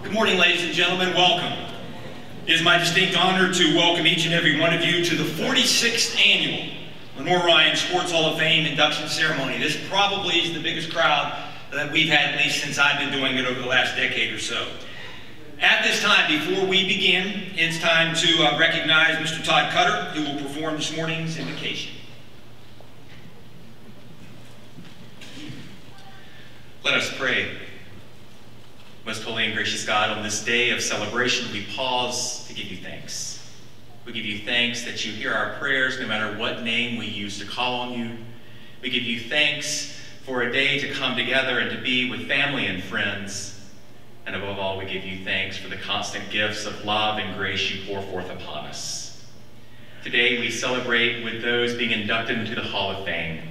Good morning, ladies and gentlemen. Welcome. It is my distinct honor to welcome each and every one of you to the 46th Annual Lenoir-Rhyne Sports Hall of Fame induction ceremony. This probably is the biggest crowd that we've had, at least since I've been doing it over the last decade or so. At this time, before we begin, it's time to recognize Mr. Todd Cutter, who will perform this morning's invocation. Let us pray. Most holy and gracious God, on this day of celebration, we pause to give you thanks. We give you thanks that you hear our prayers no matter what name we use to call on you. We give you thanks for a day to come together and to be with family and friends. And above all, we give you thanks for the constant gifts of love and grace you pour forth upon us. Today, we celebrate with those being inducted into the Hall of Fame.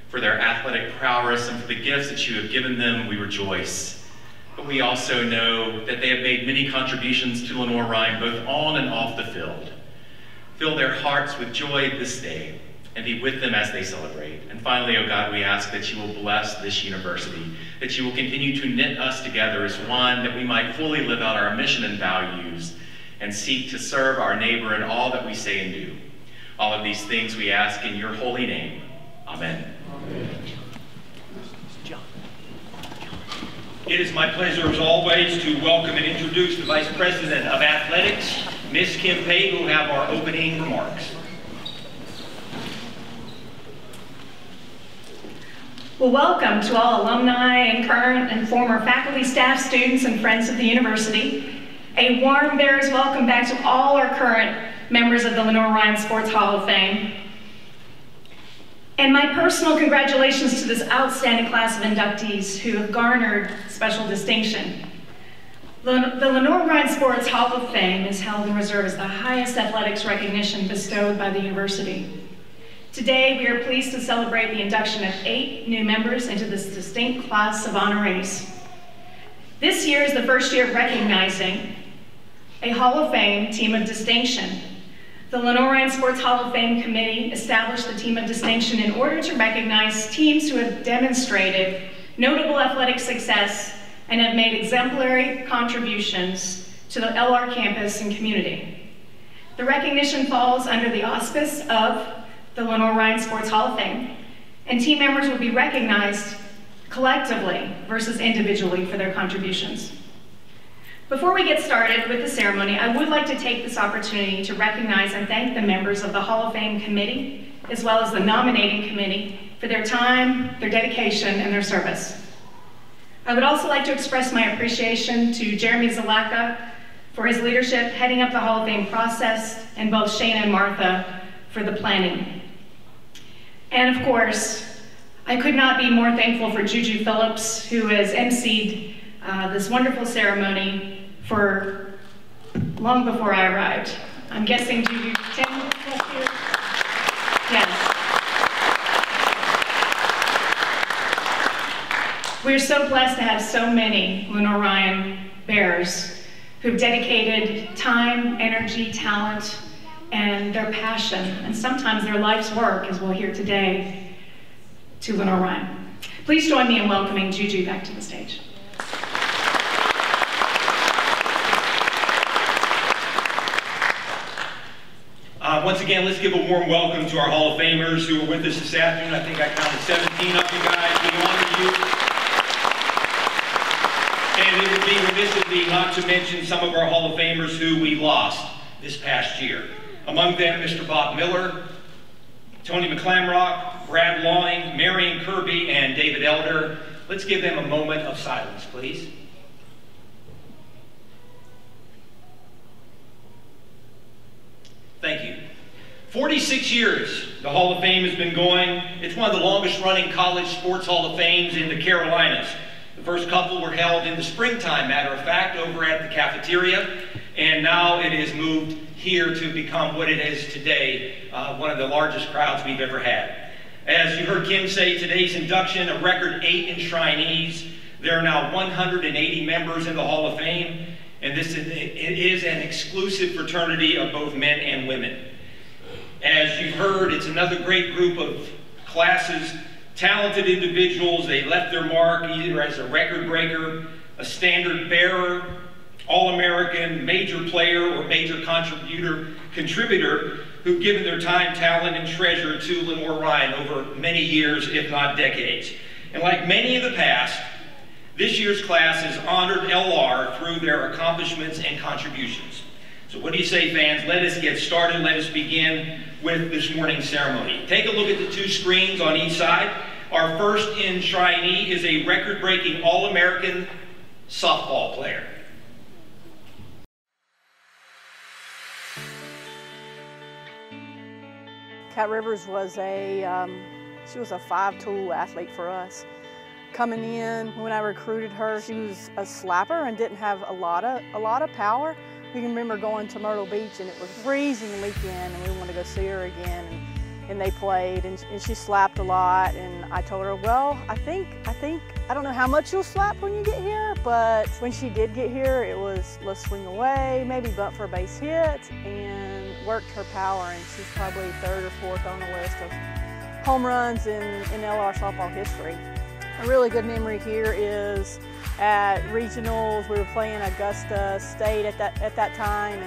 For their athletic prowess and for the gifts that you have given them, we rejoice. But we also know that they have made many contributions to Lenoir-Rhyne, both on and off the field. Fill their hearts with joy this day and be with them as they celebrate. And finally, oh God, we ask that you will bless this university, that you will continue to knit us together as one, that we might fully live out our mission and values and seek to serve our neighbor in all that we say and do. All of these things we ask in your holy name. Amen. Amen. It is my pleasure, as always, to welcome and introduce the Vice President of Athletics, Ms. Kim Pate, who will have our opening remarks. Well, welcome to all alumni and current and former faculty, staff, students, and friends of the university. A warm bearers welcome back to all our current members of the Lenoir-Rhyne Sports Hall of Fame. And my personal congratulations to this outstanding class of inductees who have garnered special distinction. The Lenoir-Rhyne Sports Hall of Fame is held and reserved as the highest athletics recognition bestowed by the university. Today, we are pleased to celebrate the induction of 8 new members into this distinct class of honorees. This year is the first year of recognizing a Hall of Fame team of distinction. The Lenoir-Rhyne Sports Hall of Fame Committee established the team of distinction in order to recognize teams who have demonstrated notable athletic success and have made exemplary contributions to the LR campus and community. The recognition falls under the auspice of the Lenoir-Rhyne Sports Hall of Fame, and team members will be recognized collectively versus individually for their contributions. Before we get started with the ceremony, I would like to take this opportunity to recognize and thank the members of the Hall of Fame Committee, as well as the nominating committee, for their time, their dedication, and their service. I would also like to express my appreciation to Jeremy Zalaka for his leadership heading up the Hall of Fame process, and both Shana and Martha for the planning. And of course, I could not be more thankful for Juju Phillips, who has emceed this wonderful ceremony for long before I arrived. I'm guessing Juju, 10 plus years? Yes. We're so blessed to have so many Lenoir-Rhyne bearers who've dedicated time, energy, talent, and their passion, and sometimes their life's work, as we'll hear today, to Lenoir-Rhyne. Please join me in welcoming Juju back to the stage. Once again, let's give a warm welcome to our Hall of Famers who are with us this afternoon. I think I counted 17 of you guys. We honor you. And it would be remiss of me not to mention some of our Hall of Famers who we lost this past year. Among them, Mr. Bob Miller, Tony McClamrock, Brad Lawing, Marion Kirby, and David Elder. Let's give them a moment of silence, please. Thank you. 46 years the Hall of Fame has been going. It's one of the longest running college sports Hall of Fames in the Carolinas. The first couple were held in the springtime, matter of fact, over at the cafeteria, and now it has moved here to become what it is today, one of the largest crowds we've ever had. As you heard Kim say, today's induction, a record 8 enshrinees. There are now 180 members in the Hall of Fame, and it is an exclusive fraternity of both men and women. As you've heard, it's another great group of classes, talented individuals. They left their mark either as a record breaker, a standard bearer, All-American, major player, or major contributor who've given their time, talent, and treasure to Lenoir-Rhyne over many years, if not decades. And like many in the past, this year's class has honored LR through their accomplishments and contributions. So what do you say, fans? Let us get started. Let us begin with this morning's ceremony. Take a look at the two screens on each side. Our first enshrinee is a record-breaking All-American softball player. Kat Rivers was she was a five-tool athlete for us. Coming in, when I recruited her, she was a slapper and didn't have a lot of power. We can remember going to Myrtle Beach and it was freezing the weekend and we wanted to go see her again, and they played and she slapped a lot, and I told her, well, I don't know how much you'll slap when you get here, but when she did get here, it was let's swing away, maybe bunt for a base hit, and worked her power, and she's probably third or fourth on the list of home runs in LR softball history. A really good memory here is at regionals. We were playing Augusta State at that time,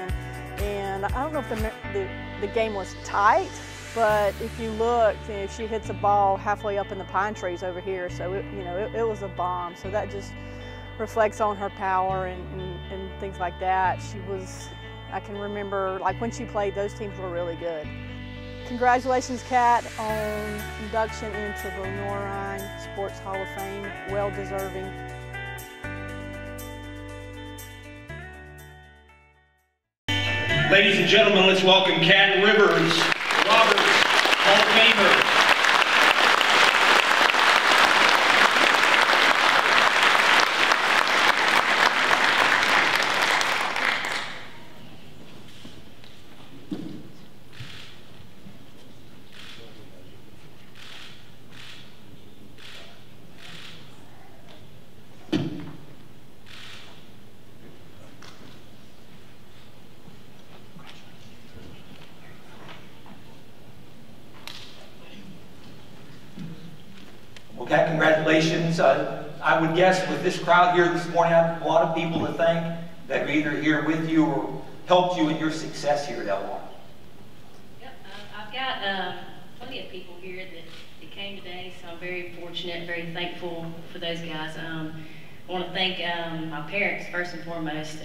and I don't know if the game was tight, but if you looked, she hits a ball halfway up in the pine trees over here, so it was a bomb. So that just reflects on her power and things like that. I can remember, like when she played, those teams were really good. Congratulations, Kat, on induction into the Lenoir-Rhyne Sports Hall of Fame. Well deserving. Ladies and gentlemen, let's welcome Kat Rivers, Roberts Hall of Famer. Okay, congratulations. I would guess with this crowd here this morning, I have a lot of people to thank that are either here with you or helped you in your success here at LR. Yep, I've got plenty of people here that came today, so I'm very fortunate, very thankful for those guys. I want to thank my parents first and foremost.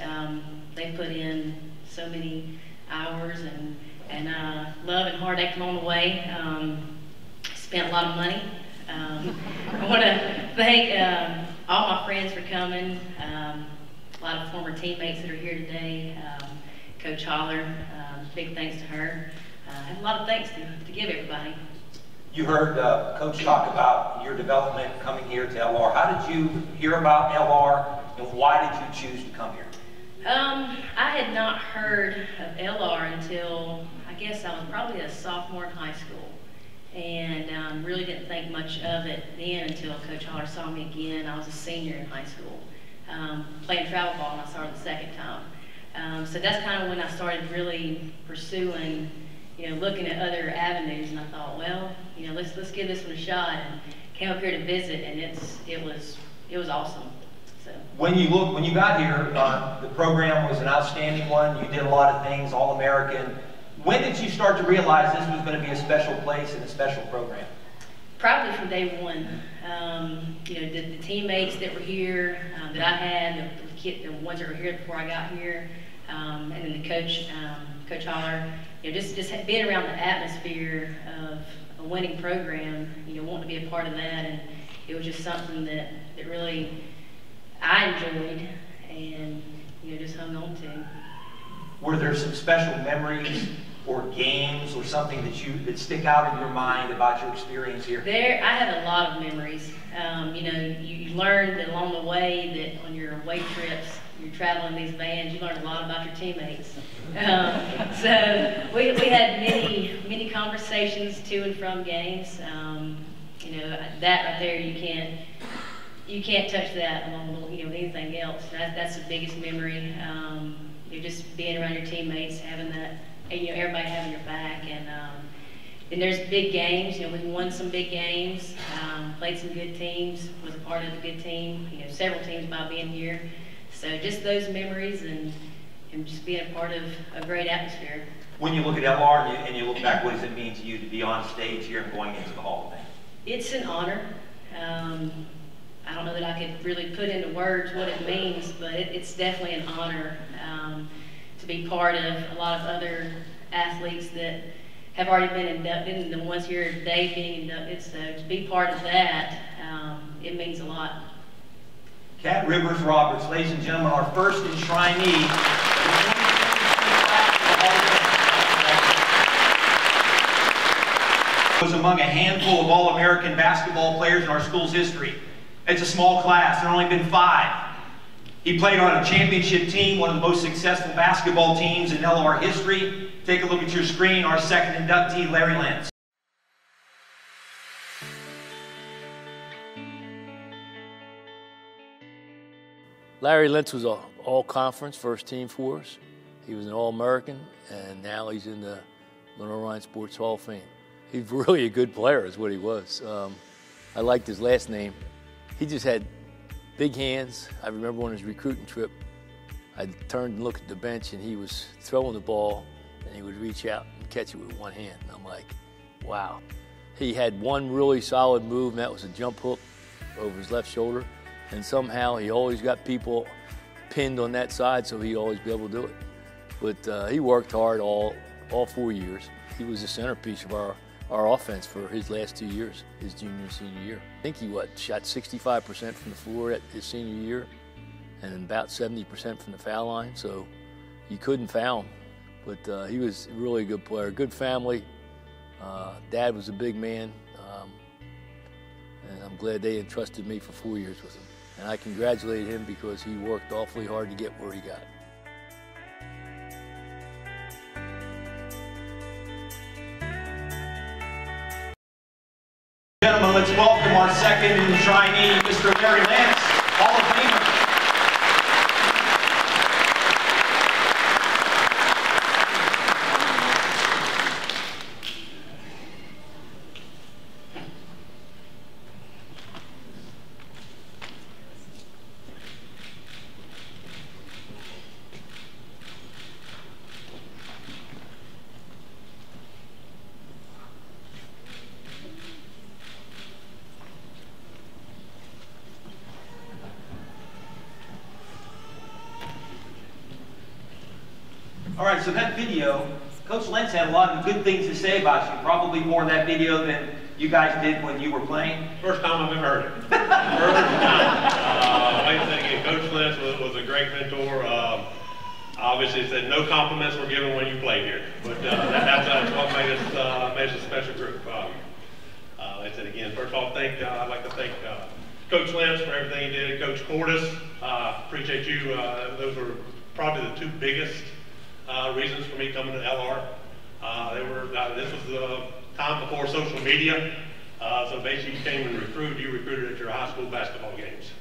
They put in so many hours and love and heartache along the way. Spent a lot of money. I want to thank all my friends for coming, a lot of former teammates that are here today, Coach Holler, big thanks to her. I have a lot of thanks to give everybody. You heard Coach talk about your development coming here to LR. How did you hear about LR and why did you choose to come here? I had not heard of LR until, I guess I was probably a sophomore in high school. And really didn't think much of it then until Coach Holler saw me again. I was a senior in high school, playing travel ball, and I started the second time. So that's kind of when I started really pursuing, looking at other avenues. And I thought, well, let's give this one a shot. And came up here to visit, and it was awesome. So when you got here, the program was an outstanding one. You did a lot of things, All-American. When did you start to realize this was going to be a special place and a special program? Probably from day one. The teammates that were here that I had, the ones that were here before I got here, and then the coach, Coach Holler, just being around the atmosphere of a winning program, wanting to be a part of that, and it was just something that really I enjoyed and just hung on to. Were there some special memories or games or something that stick out in your mind about your experience here? I have a lot of memories. You learn that along the way that on your away trips, you're traveling these vans, you learn a lot about your teammates. So we had many conversations to and from games. That right there, you can't touch that along with anything else. That's the biggest memory. Just being around your teammates, having that, everybody having your back, and there's big games. We won some big games, played some good teams, was a part of a good team. Several teams by being here. So just those memories and just being a part of a great atmosphere. When you look at LR and you look back, what does it mean to you to be on stage here and going into the Hall of Fame? It's an honor. I don't know that I could really put into words what it means, but it's definitely an honor to be part of a lot of other athletes that have already been inducted, and the ones here today being inducted. So to be part of that, it means a lot. Kat Rivers Roberts, ladies and gentlemen, our first enshrinee. Was among a handful of All-American basketball players in our school's history. It's a small class, there have only been 5. He played on a championship team, one of the most successful basketball teams in LR history. Take a look at your screen, our second inductee, Larry Lentz. Larry Lentz was an all-conference first team for us. He was an All-American, and now he's in the Lenoir-Rhyne Sports Hall of Fame. He's really a good player is what he was. I liked his last name. He just had big hands. I remember on his recruiting trip, I turned and looked at the bench, and he was throwing the ball, and he would reach out and catch it with one hand. And I'm like, wow. He had one really solid move, and that was a jump hook over his left shoulder. And somehow he always got people pinned on that side, so he'd always be able to do it. But he worked hard all 4 years. He was the centerpiece of our offense for his last 2 years, his junior and senior year. I think he shot 65% from the floor at his senior year and about 70% from the foul line, so you couldn't foul him. But he was really a good player, good family. Dad was a big man, and I'm glad they entrusted me for 4 years with him. And I congratulate him because he worked awfully hard to get where he got. Gentlemen, let's welcome our second enshrinee, Mr. Larry Lentz, Hall of Famer. All right, so that video, Coach Lentz had a lot of good things to say about you, probably more in that video than you guys did when you were playing. First time I've ever heard it. First time. Like I said again, Coach Lentz was a great mentor. Obviously, he said no compliments were given when you played here, but that's what made us a special group. Like I said again, first of all, I'd like to thank Coach Lentz for everything he did. Coach Cordis, appreciate you. Those were probably the 2 biggest reasons for me coming to LR. This was the time before social media, so basically you came and you recruited at your high school basketball games.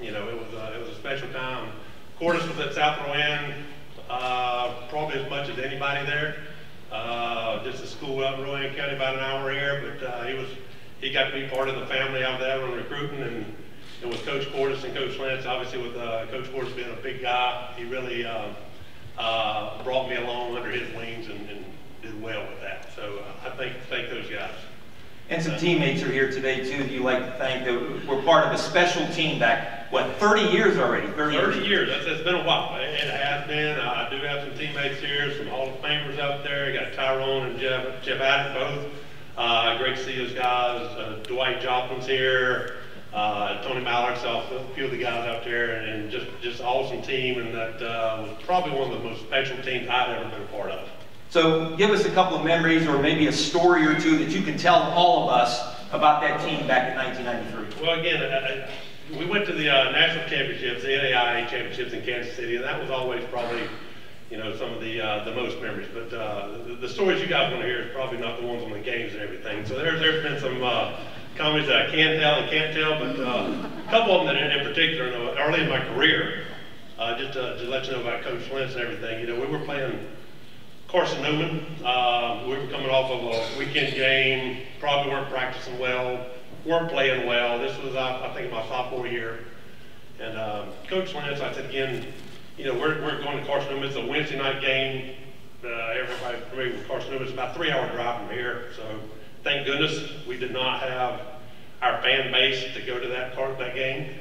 You know, it was a special time. Cordis was at South Rowan, probably as much as anybody there. Just a school out in Rowan County, about an hour here, but he got to be part of the family out there when recruiting, and with Coach Cordis and Coach Lentz, obviously with Coach Cordis being a big guy, he really brought me along under his wings and did well with that. So I thank those guys. And some teammates are here today too that you like to thank that were part of a special team back, what, 30 years already? 30 years. It's been a while. It has been. I do have some teammates here, some Hall of Famers out there. I got Tyrone and Jeff Addick both. Great to see those guys. Dwight Joplin's here. Tony Mallard, a few of the guys out there, and just awesome team, and that was probably one of the most special teams I've ever been a part of. So give us a couple of memories or maybe a story or two that you can tell all of us about that team back in 1993. Well, again, we went to the national championships, the NAIA championships in Kansas City, and that was always probably, you know, some of the most memories. But the stories you guys want to hear is probably not the ones on the games and everything. So there's been some comments that I can tell and can't tell, but a couple of them that in particular, you know, early in my career, just to let you know about Coach Lentz and everything, you know, we were playing Carson Newman. We were coming off of a weekend game, probably weren't practicing well, weren't playing well. This was, I think, my sophomore year. And Coach Lance, I said again, you know, we're going to Carson Newman. It's a Wednesday night game. Everybody familiar with Carson Newman. It's about a 3-hour drive from here. So thank goodness we did not have our fan base to go to that game.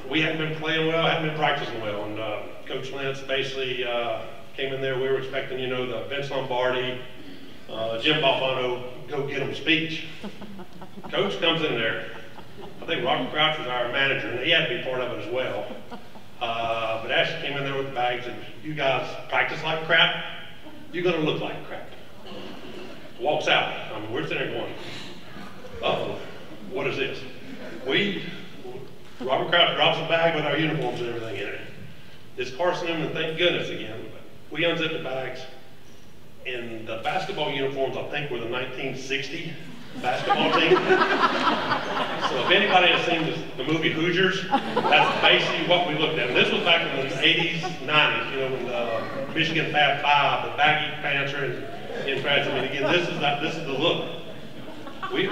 We hadn't been playing well, hadn't been practicing well, and Coach Lance basically came in there. We were expecting, you know, the Vince Lombardi, Jim Balfano, go get him speech. Coach comes in there. I think Robert Crouch was our manager, and he had to be part of it as well. But Ashley came in there with the bags, and you guys practice like crap, you're going to look like crap. Walks out. I mean, we're sitting there going, uh-oh, what is this? Robert Crouch drops a bag with our uniforms and everything in it. It's Carson Newman, thank goodness again. We unzipped the bags, and the basketball uniforms, I think, were the 1960 basketball team. So if anybody has seen the movie Hoosiers, that's basically what we looked at. And this was back in the 80s, 90s, you know, when the Michigan Fab Five, the baggy pants are in France. I mean, again, this is the look. We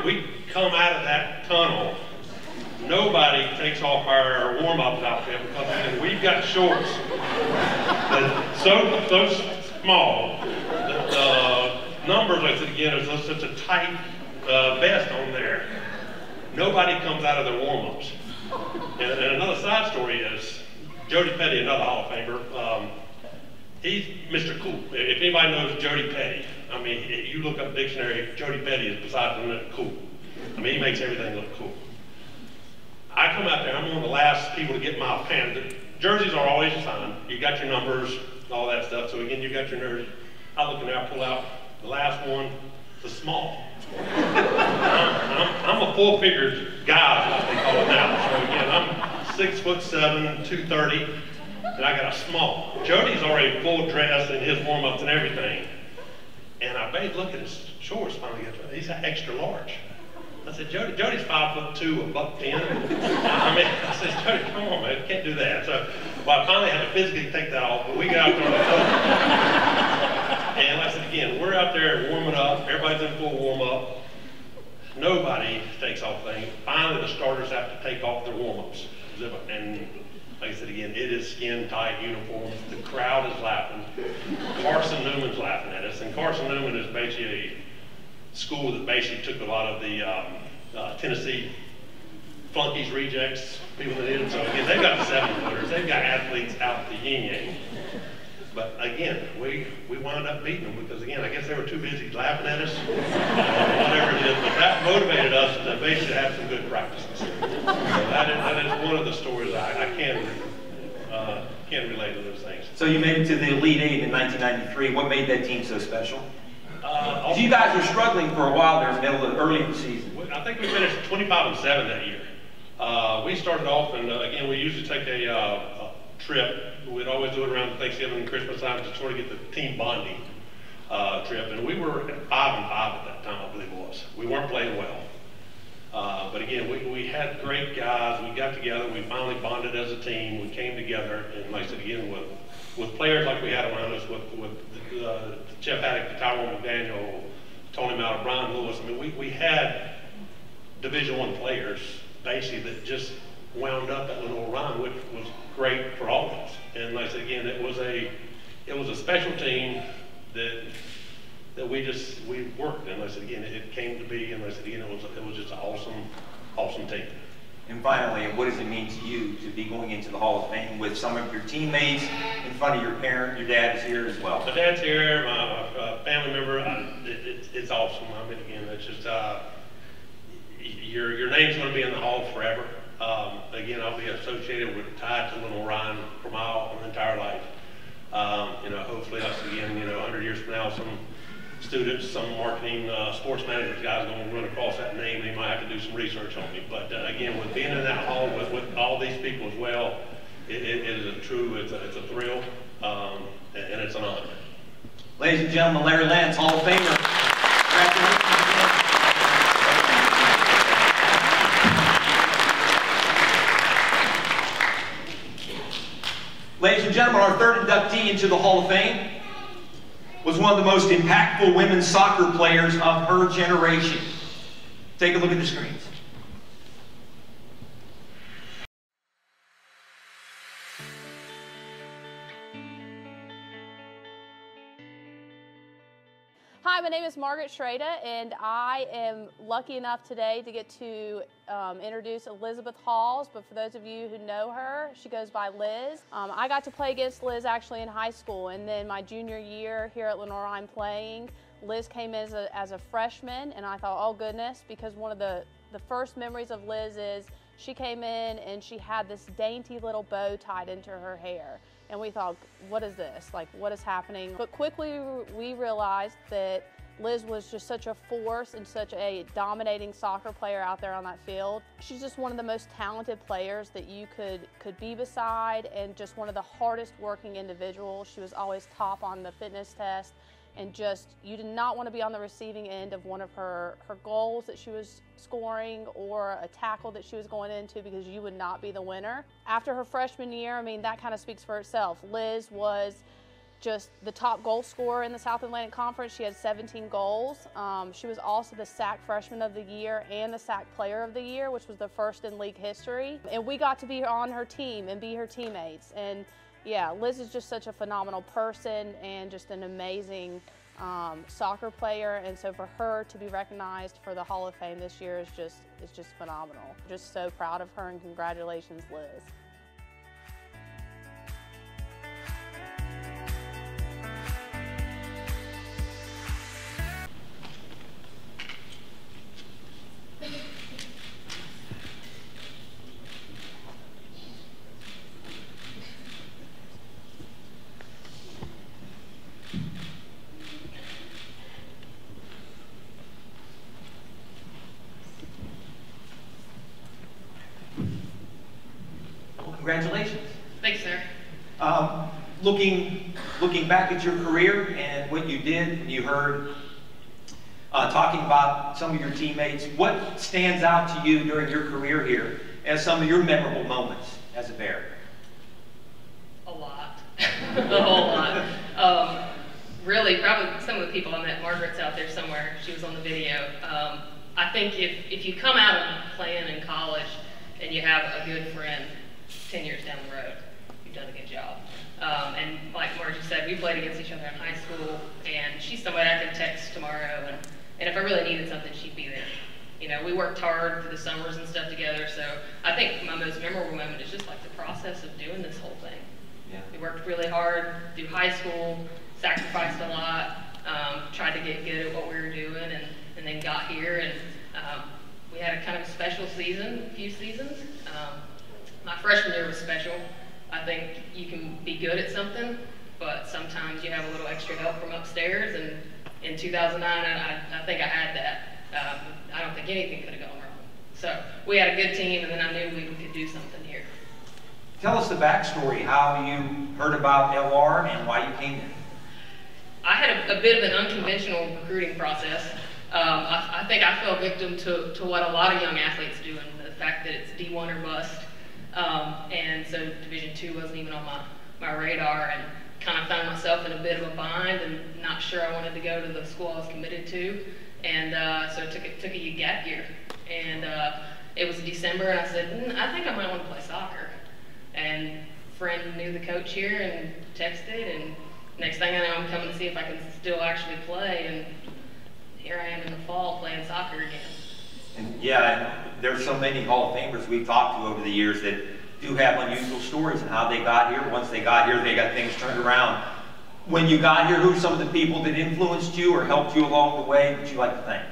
come out of that tunnel. Nobody takes off our warm-up outfit because again, we've got shorts that so small that the numbers, I said again, is such a tight vest on there. Nobody comes out of their warm-ups. And another side story is Jody Petty, another Hall of Famer. He's Mr. Cool. If anybody knows Jody Petty, I mean, you look up the dictionary, Jody Petty is beside him cool. I mean, he makes everything look cool. I come out there, I'm one of the last people to get my pants. The jerseys are always signed. You got your numbers, all that stuff. So again, you got your nerds. I look in there, I pull out the last one, the small. I'm a full-figured guy, is what they call it now. So again, I'm 6'7", 230, and I got a small. Jody's already full dress in his warm-ups and everything. And I look at his shorts finally, he's an extra large. I said, Jody's 5'2", $110. I mean, I said, Jody, come on, man, you can't do that. So, well, I finally had to physically take that off, but we got out there on the court. And I said, again, we're out there warming up. Everybody's in full warm-up. Nobody takes off things. Finally, the starters have to take off their warm-ups. And like I said again, it is skin-tight uniforms. The crowd is laughing. Carson Newman's laughing at us. And Carson Newman is basically a school that basically took a lot of the Tennessee flunkies, rejects, people that did. So again, they've got 7-footers. They've got athletes out the yin-yang. But again, we wound up beating them because again, I guess they were too busy laughing at us, whatever it is. But that motivated us to basically have some good practices. So that is one of the stories I can relate to those things. So you made it to the Elite Eight in 1993. What made that team so special? You guys were struggling for a while there early in the season. I think we finished 25-7 that year. We started off, and again, we usually take a trip. We'd always do it around Thanksgiving and Christmas time to sort of get the team bonding trip. And we were at 5-5 at that time, I believe it was. We weren't playing well. But again, we had great guys. We got together. We finally bonded as a team. We came together, and like I said again, with players like we had around us, with Jeff Haddock, Tyrone McDaniel, Tony Mallett, Brian Lewis. I mean, we had Division I players basically that just wound up at Lenoir-Rhyne, which was great for all of us. And like I said again, it was a special team that we worked. And like I said again, it came to be. And like I said again, it was just an awesome team. And finally, what does it mean to you to be going into the Hall of Fame with some of your teammates in front of your parent? Your dad's here as well. My dad's here, my family member. It's awesome. I mean, again, it's just your name's going to be in the Hall forever. Again, I'll be associated with tied to Lenoir-Rhyne for my entire life. Hopefully, us again, 100 years from now, some students, some marketing, sports managers guys going to run across that name. They might have to do some research on me. But again, with being in that hall with all these people as well, it is a thrill, and it's an honor. Ladies and gentlemen, Larry Lance, Hall of Famer. Congratulations again. Ladies and gentlemen, our third inductee into the Hall of Fame was one of the most impactful women's soccer players of her generation. Take a look at the screens. Hi, my name is Margaret Schrader, and I am lucky enough today to get to introduce Elizabeth Halls, but for those of you who know her, she goes by Liz. I got to play against Liz actually in high school, and then my junior year here at Lenoir-Rhyne playing, Liz came in as a freshman, and I thought, oh goodness, because one of the first memories of Liz is she came in and she had this dainty little bow tied into her hair. And we thought, what is this? Like, what is happening? But quickly we realized that Liz was just such a force and such a dominating soccer player out there on that field. She's just one of the most talented players that you could be beside, and just one of the hardest working individuals. She was always top on the fitness test, and just, you did not want to be on the receiving end of one of her goals that she was scoring or a tackle that she was going into, because you would not be the winner. After her freshman year, I mean, that kind of speaks for itself. Liz was just the top goal scorer in the South Atlantic Conference. She had 17 goals. She was also the SAC Freshman of the Year and the SAC Player of the Year, which was the first in league history. And we got to be on her team and be her teammates. And yeah, Liz is just such a phenomenal person and just an amazing soccer player. And so for her to be recognized for the Hall of Fame this year is just phenomenal. Just so proud of her, and congratulations, Liz. Congratulations. Thanks, sir. Looking back at your career and what you did, and you heard talking about some of your teammates, what stands out to you during your career here as some of your memorable moments as a Bear? A lot. A whole lot. Really, probably some of the people I met, Margaret's out there somewhere, she was on the video. I think if you come out of playing in college and you have a good friend 10 years down the road, you've done a good job. And like Margie said, we played against each other in high school, and she's somebody I can text tomorrow, and if I really needed something, she'd be there. You know, we worked hard through the summers and stuff together, so I think my most memorable moment is just like the process of doing this whole thing. Yeah. We worked really hard through high school, sacrificed a lot, tried to get good at what we were doing, and then got here, and we had a kind of a special season, a few seasons. My freshman year was special. I think you can be good at something, but sometimes you have a little extra help from upstairs, and in 2009, I think I had that. I don't think anything could have gone wrong. So we had a good team, and then I knew we could do something here. Tell us the backstory, how you heard about LR and why you came in. I had a bit of an unconventional recruiting process. I think I fell victim to what a lot of young athletes do, and the fact that it's D1 or bust. And so Division II wasn't even on my radar, and kind of found myself in a bit of a bind and not sure I wanted to go to the school I was committed to. And so I took a gap year. And it was December, and I said, I think I might want to play soccer. And a friend knew the coach here and texted, and next thing I know, I'm coming to see if I can still actually play. And here I am in the fall playing soccer again. And yeah, there's so many Hall of Famers we've talked to over the years that do have unusual stories and how they got here. Once they got here, they got things turned around. When you got here, who are some of the people that influenced you or helped you along the way that you like to thank?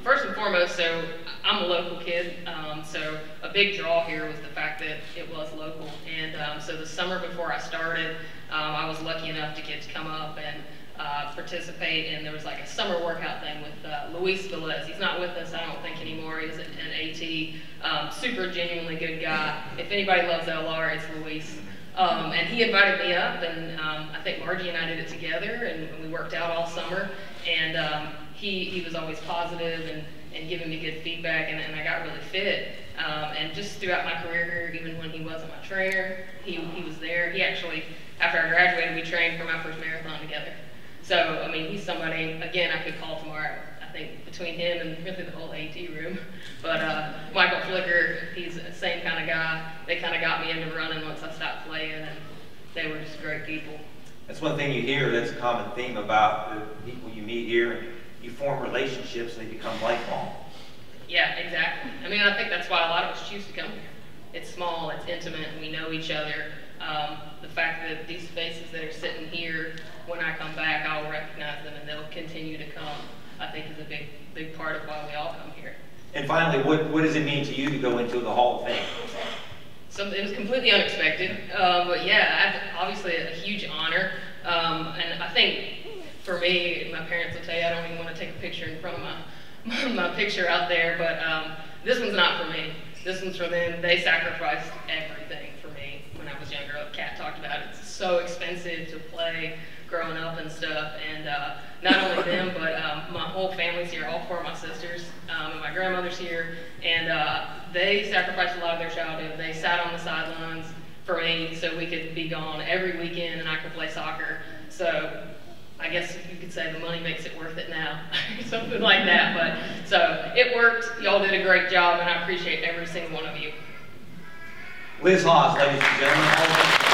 First and foremost, so I'm a local kid, so a big draw here was the fact that it was local. And so the summer before I started, I was lucky enough to get to come up and participate, and there was like a summer workout thing with Luis Velez. He's not with us, I don't think, anymore. He's an AT, super genuinely good guy. If anybody loves LR, it's Luis. And he invited me up, and I think Margie and I did it together, and we worked out all summer. And he was always positive and giving me good feedback, and I got really fit. And just throughout my career here, even when he wasn't my trainer, he was there. He actually, after I graduated, we trained for my first marathon together. So, I mean, he's somebody, again, I could call tomorrow. I think between him and really the whole AT room. But Michael Flicker, he's the same kind of guy. They kind of got me into running once I stopped playing, and they were just great. great people. That's one thing you hear, that's a common theme about the people you meet here, and you form relationships and they become lifelong. Yeah, exactly. I mean, I think that's why a lot of us choose to come here. It's small, it's intimate, we know each other. The fact that these faces that are sitting here, when I come back, I'll recognize them and they'll continue to come, I think is a big part of why we all come here. And finally, what does it mean to you to go into the Hall of Fame? So it was completely unexpected, but yeah, obviously a huge honor. And I think for me, my parents will tell you I don't even want to take a picture in front of my picture out there, but this one's not for me. This one's for them. They sacrificed everything for me when I was younger. Kat talked about it. It's so expensive to play growing up and stuff, and not only them, but my whole family's here, all four of my sisters, and my grandmother's here, and they sacrificed a lot of their childhood. They sat on the sidelines for me so we could be gone every weekend and I could play soccer. So I guess you could say the money makes it worth it now, something like that. But so it worked. Y'all did a great job, and I appreciate every single one of you. Liz Haas, ladies and gentlemen.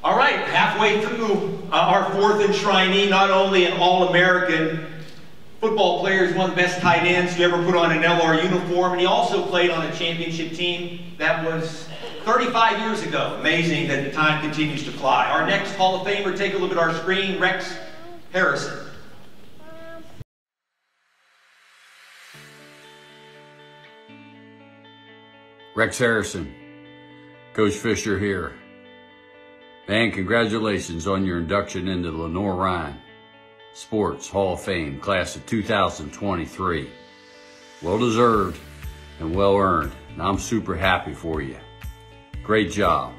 All right, halfway through our fourth enshrinee, not only an All-American football player, he's one of the best tight ends to ever put on an LR uniform, and he also played on a championship team that was 35 years ago. Amazing that the time continues to fly. Our next Hall of Famer, take a look at our screen, Rex Harrison. Rex Harrison, Coach Fisher here. Man, congratulations on your induction into the Lenoir-Rhyne Sports Hall of Fame, class of 2023. Well deserved and well earned, and I'm super happy for you. Great job.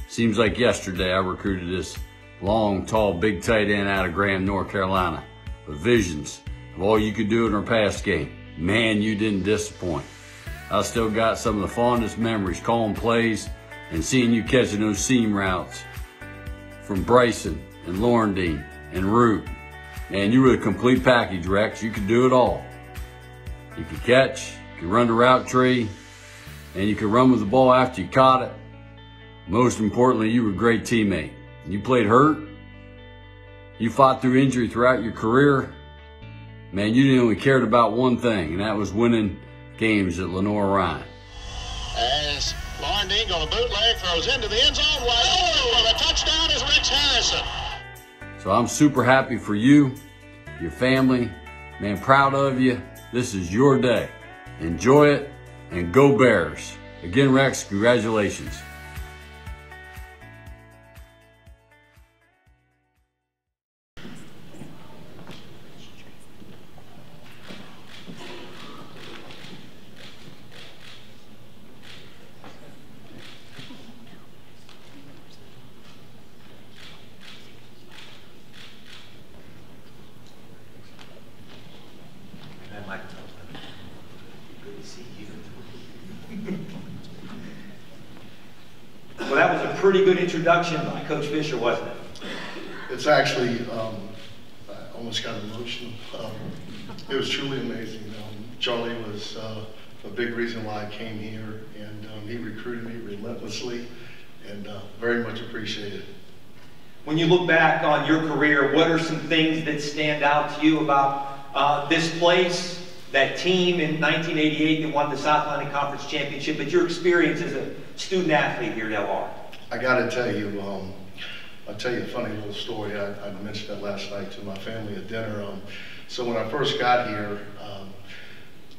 Seems like yesterday I recruited this long, tall, big tight end out of Graham, North Carolina, with visions of all you could do in our pass game. Man, you didn't disappoint. I still got some of the fondest memories calling plays and seeing you catching those seam routes from Bryson and Laurendine and Root. Man, you were the complete package, Rex. You could do it all. You could catch, you could run the route tree, and you could run with the ball after you caught it. Most importantly, you were a great teammate. You played hurt. You fought through injury throughout your career. Man, you only cared about one thing, and that was winning games at Lenoir-Rhyne. As Laurendine on a bootleg throws into the end zone, wide open for the touchdown is Rex Harrison. So I'm super happy for you, your family, man, proud of you. This is your day. Enjoy it and go Bears. Again, Rex, congratulations. Well, that was a pretty good introduction by Coach Fisher, wasn't it? It's actually, I almost got emotional. It was truly amazing. Charlie was a big reason why I came here, and he recruited me relentlessly, and very much appreciated. When you look back on your career, what are some things that stand out to you about this place, that team in 1988 that won the South Atlantic Conference Championship, but your experience as a student athlete here at LR? I got to tell you, I'll tell you a funny little story. I mentioned that last night to my family at dinner. So when I first got here,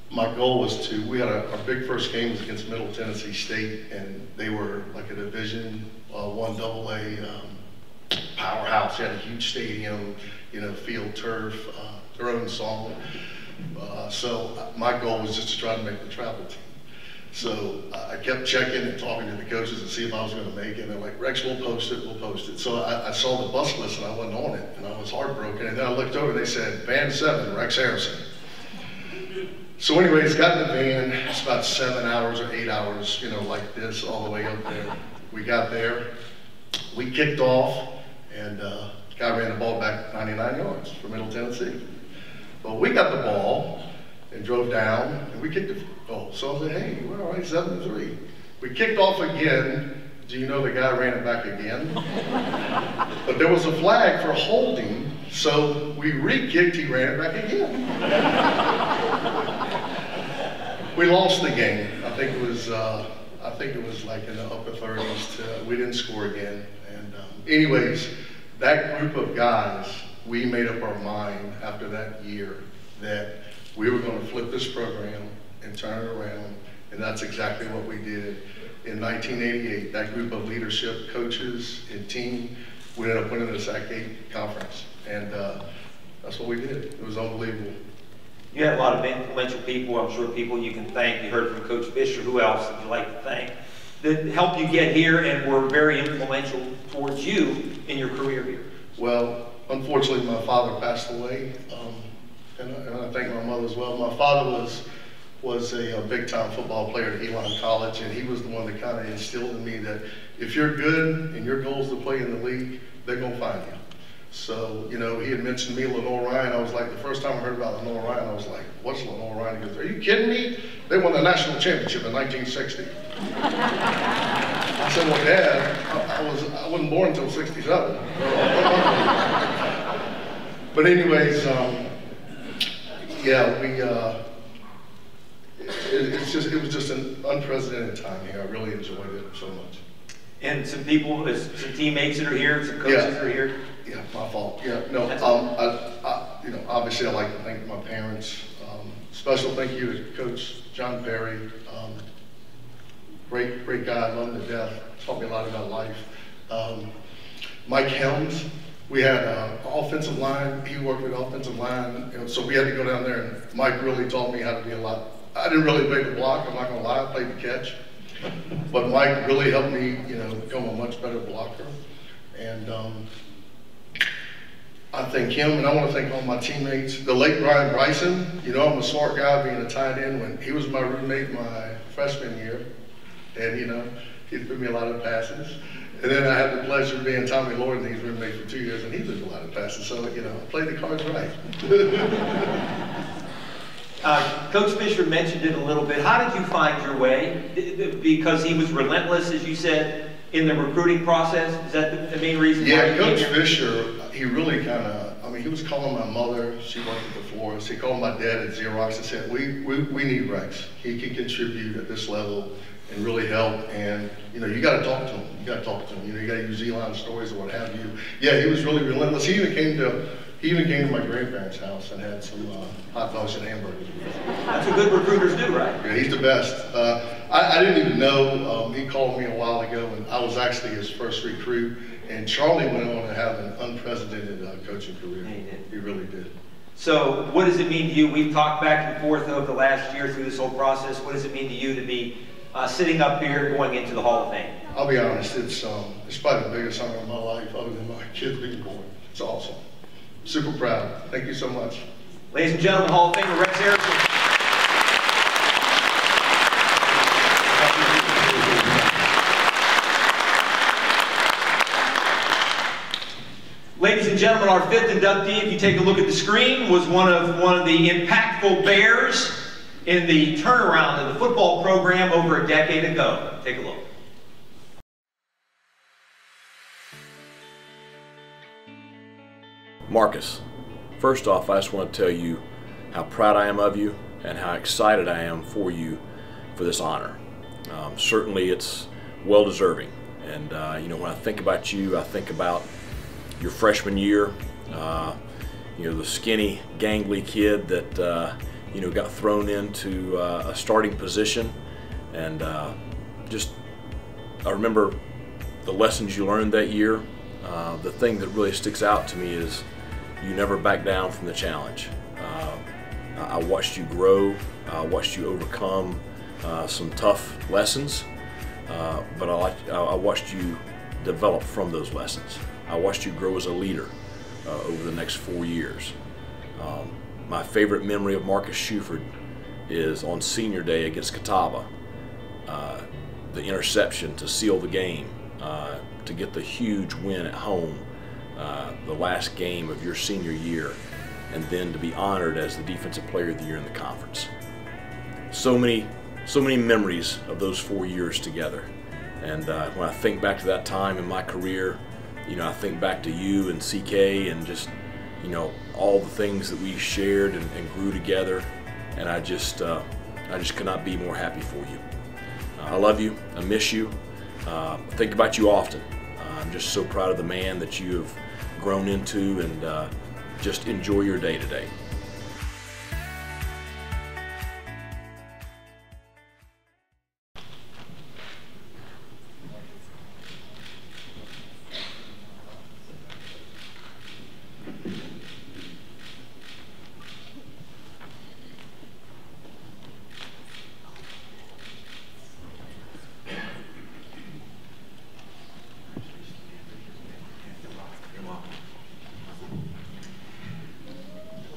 my goal was to, we had our big first game was against Middle Tennessee State, and they were like a Division I AA powerhouse. They had a huge stadium, you know, field turf, their own song. So my goal was just to try to make the travel team. So I kept checking and talking to the coaches to see if I was going to make it. And they're like, Rex, we'll post it, we'll post it. So I saw the bus list and I wasn't on it, and I was heartbroken. And then I looked over and they said, Van 7, Rex Harrison. So anyways, got in the van. It's about 7 hours or 8 hours, you know, like this, all the way up there. We got there, we kicked off, and guy ran the ball back 99 yards for Middle Tennessee. But we got the ball, and and drove down, and we kicked the goal. So I said, hey, we're all right, 7-3. We kicked off again. Do you know the guy ran it back again? But there was a flag for holding, so we re-kicked, he ran it back again. We lost the game. I think it was like in the upper 30s. We didn't score again. And anyways, that group of guys, we made up our mind after that year that we were going to flip this program and turn it around, and that's exactly what we did. In 1988, that group of leadership, coaches, and team, we ended up winning the SAC-8 conference, and that's what we did. It was unbelievable. You had a lot of influential people, I'm sure people you can thank. You heard from Coach Fisher. Who else would you like to thank that helped you get here and were very influential towards you in your career here? Well, unfortunately, my father passed away, and I thank my mother as well. My father was a big-time football player at Elon College, and he was the one that kind of instilled in me that if you're good and your goal is to play in the league, they're going to find you. So, you know, he had mentioned me, Lenoir-Rhyne. I was like, the first time I heard about Lenoir-Rhyne, I was like, what's Lenoir-Rhyne? He goes, are you kidding me? They won the national championship in 1960. I said, well, Dad, I wasn't born until 67. But anyways, yeah, it was just an unprecedented time here. I really enjoyed it so much. And some people, some teammates that are here, some coaches that are here. Yeah, my fault. Yeah, no. You know, obviously, I'd like to thank my parents. Special thank you to Coach John Perry. Great guy. I love him to death. Taught me a lot about life. Mike Helms. We had offensive line. He worked with offensive line, so we had to go down there. And Mike really taught me how to be a lot. I didn't really play the block. I'm not gonna lie. I played the catch. But Mike really helped me, you know, become a much better blocker. And I thank him, and I want to thank all my teammates. The late Brian Bryson, you know, I'm a smart guy being a tight end. When he was my roommate my freshman year, and you know, he threw me a lot of passes. And then I had the pleasure of being Tommy Lord, and he's roommate for 2 years, and he threw a lot of passes. So, you know, I played the cards right. Coach Fisher mentioned it a little bit. How did you find your way? Because he was relentless, as you said, in the recruiting process? Is that the main reason? Yeah, Coach Fisher, he really kind of, I mean, he was calling my mother. She worked at the florist. He called my dad at Xerox and said, we need Rex. He can contribute at this level and really help. And, you know, you got to talk to him. You got to talk to him. You know, you got to use Elon stories or what have you. Yeah, he was really relentless. He even came to my grandparents' house and had some hot dogs and hamburgers. That's what good recruiters do, right? Yeah, he's the best. I didn't even know. He called me a while ago, and I was actually his first recruit. And Charlie went on to have an unprecedented coaching career. Yeah, he did. He really did. So what does it mean to you? We've talked back and forth over the last year through this whole process. What does it mean to you to be sitting up here going into the Hall of Fame? I'll be honest, it's probably the biggest honor of my life other than my kids being born. It's awesome. Super proud. Thank you so much. Ladies and gentlemen, Hall of Famer Rex Harrison. Ladies and gentlemen, our fifth inductee, if you take a look at the screen, was one of the impactful Bears in the turnaround of the football program over a decade ago. Take a look. Marcus, first off, I just want to tell you how proud I am of you and how excited I am for you for this honor. Certainly it's well deserving. And you know, when I think about you, I think about your freshman year, you know, the skinny, gangly kid that you know, got thrown into a starting position, and I remember the lessons you learned that year. The thing that really sticks out to me is you never back down from the challenge. I watched you grow. I watched you overcome some tough lessons, but I watched you develop from those lessons. I watched you grow as a leader over the next 4 years. My favorite memory of Marcus Shuford is on senior day against Catawba. The interception to seal the game, to get the huge win at home, the last game of your senior year, and then to be honored as the Defensive Player of the Year in the conference. so many memories of those 4 years together. And when I think back to that time in my career, you know, I think back to you and CK and just, you know, all the things that we shared and grew together. And I just could not be more happy for you. I love you. I miss you. I think about you often. I'm just so proud of the man that you have grown into, and just enjoy your day today.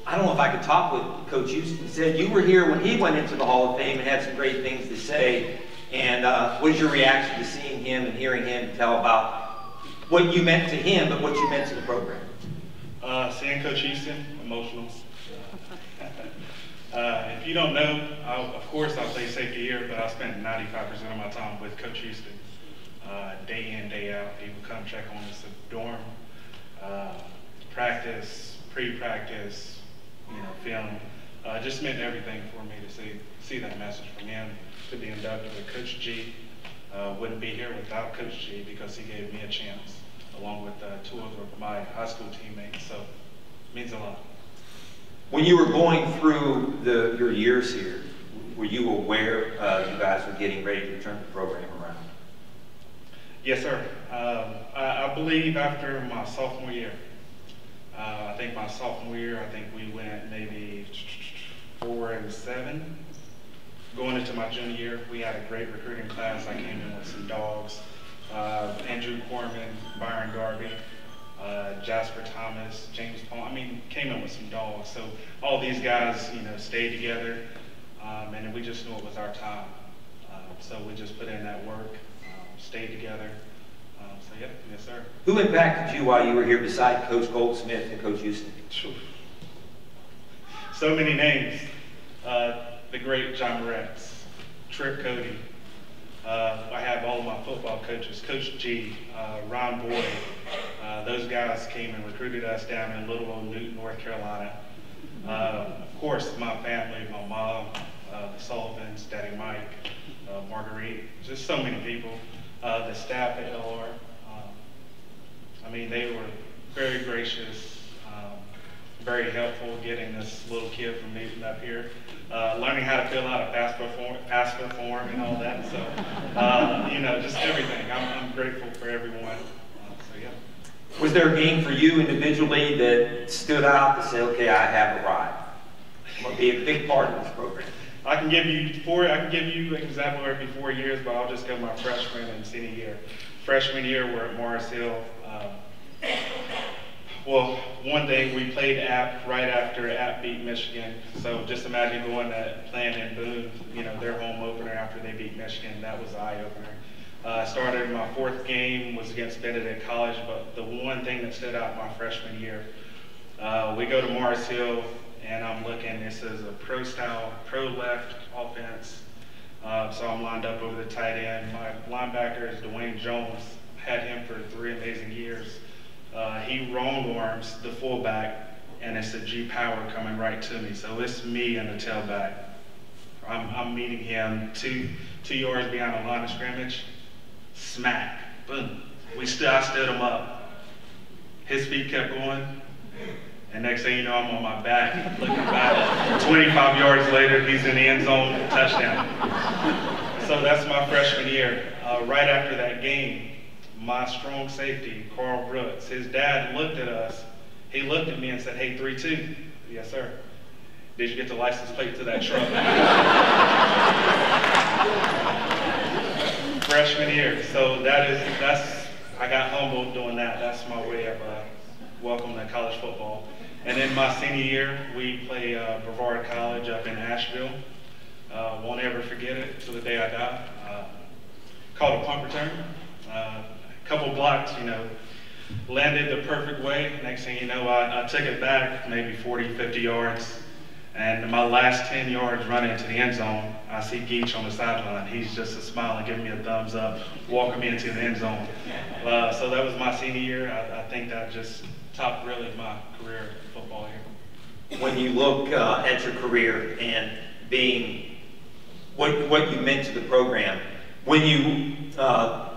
I don't know if I could talk with Coach Houston. Said you were here when he went into the Hall of Fame and had some great things to say. And what was your reaction to seeing him and hearing him tell about what you meant to him, but what you meant to the program? Seeing Coach Houston, emotional. If you don't know, of course I'll play safety here, but I spend 95% of my time with Coach Houston. Day in, day out. He would come check on us at the dorm, practice, pre-practice, you know, film. Just meant everything for me to see that message from him, to be inducted with Coach G. Wouldn't be here without Coach G because he gave me a chance, along with two of my high school teammates, so it means a lot. When you were going through your years here, were you aware you guys were getting ready to turn the program around? Yes, sir. I believe after my sophomore year. I think my sophomore year, I think we went maybe 4-7. Going into my junior year, we had a great recruiting class. I came in with some dogs. Andrew Corman, Byron Garvey, Jasper Thomas, James Paul. I mean, came in with some dogs. So all these guys, you know, stayed together, and we just knew it was our time. So we just put in that work, stayed together. So yeah, yes sir. Who impacted you while you were here beside Coach Goldsmith and Coach Houston? So many names. The great John Moretz, Trip Cody. I have all of my football coaches, Coach G, Ron Boyd. Those guys came and recruited us down in Little Old Newton, North Carolina. Of course, my family, my mom, the Sullivans, Daddy Mike, Marguerite, just so many people. The staff at LR. I mean, they were very gracious, very helpful getting this little kid from Newton up here, learning how to fill out a FAFSA form and all that. So, you know, just everything. I'm grateful for everyone. So, yeah. Was there a game for you individually that stood out to say, okay, I have arrived? Will be a big part of this program. I can give you an example every 4 years, but I'll just go my freshman and senior year. Freshman year, we're at Morris Hill. Well, one day we played App right after App beat Michigan. So just imagine going to playing in Boone, you know, their home opener after they beat Michigan. That was the eye opener. I started my fourth game was against Benedict College, but the one thing that stood out my freshman year, we go to Morris Hill. And I'm looking, this is a pro style, pro left offense. So I'm lined up over the tight end. My linebacker is Dwayne Jones. Had him for 3 amazing years. He wrong arms the fullback, and it's a G power coming right to me. So it's me and the tailback. I'm meeting him two yards behind the line of scrimmage. Smack, boom. I stood him up. His feet kept going. And next thing you know, I'm on my back, looking back. 25 yards later, he's in the end zone, touchdown. So that's my freshman year. Right after that game, my strong safety, Carl Brooks, his dad looked at us. He looked at me and said, "Hey, 3-2. Yes, sir. Did you get the license plate to that truck? Freshman year. So I got humbled doing that. That's my way of welcome to college football. And then my senior year, we play Brevard College up in Asheville. Won't ever forget it till the day I die. Called a punt return. Couple blocks, you know, landed the perfect way. Next thing you know, I took it back maybe 40, 50 yards. And my last 10 yards running into the end zone, I see Geach on the sideline. He's just smiling, giving me a thumbs up, walking me into the end zone. So that was my senior year. I think that just topped really my career in football here. When you look at your career and being what you meant to the program, when you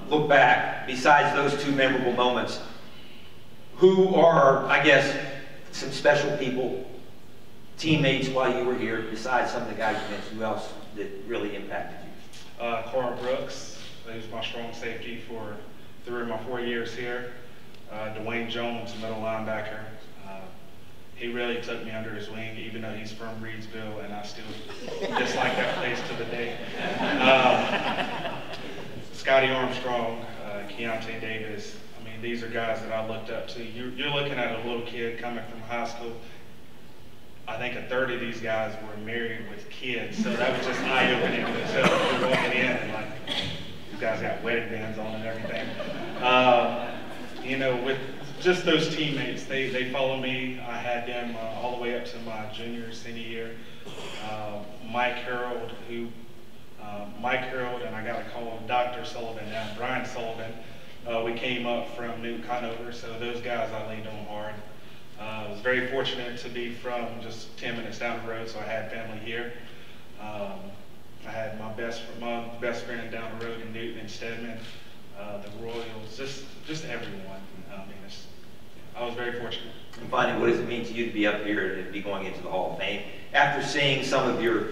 look back, besides those two memorable moments, who are, I guess, some special people, teammates while you were here, besides some of the guys you mentioned, who else that really impacted you? Carl Brooks, he was my strong safety for 3 of my 4 years here. Dwayne Jones, middle linebacker. He really took me under his wing, even though he's from Reedsville, and I still dislike that place to the day. Scotty Armstrong, Keontae Davis. I mean, these are guys that I looked up to. You're looking at a little kid coming from high school. I think a third of these guys were married with kids, so that was just eye-opening to itself. You're walking in and like, you guys got wedding bands on and everything. You know, with just those teammates, they follow me. I had them all the way up to my junior, senior year. Mike Harold, and I got to call him Dr. Sullivan now, Brian Sullivan. We came up from Newton Conover, so those guys I leaned on hard. I was very fortunate to be from just 10 minutes down the road, so I had family here. I had my best friend down the road in Newton and Stedman, the Royals, just everyone. I mean, I was very fortunate. And finally, what does it mean to you to be up here and be going into the Hall of Fame after seeing some of your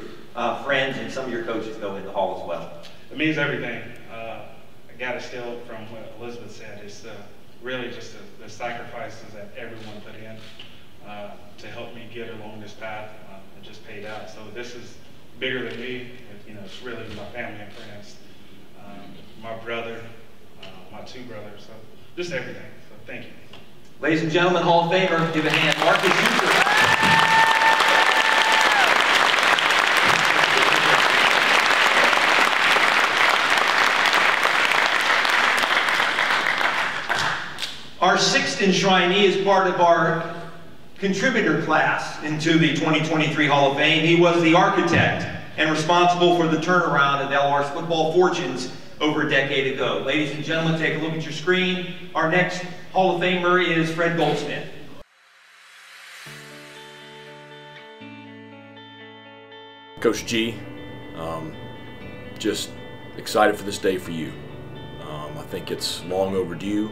friends and some of your coaches go in the Hall as well? It means everything. I got to steal it from what Elizabeth said. It's really just the sacrifices that everyone put in to help me get along this path. It just paid out. So this is bigger than me. You know, it's really my family and friends, my brother, my 2 brothers. So just everything. So thank you. Ladies and gentlemen, Hall of Famer, give a hand, Marcus Schuster. Our 6th enshrinee is part of our contributor class into the 2023 Hall of Fame. He was the architect and responsible for the turnaround of LR's football fortunes over a decade ago. Ladies and gentlemen, take a look at your screen. Our next Hall of Famer is Fred Goldsmith. Coach G, just excited for this day for you. I think it's long overdue,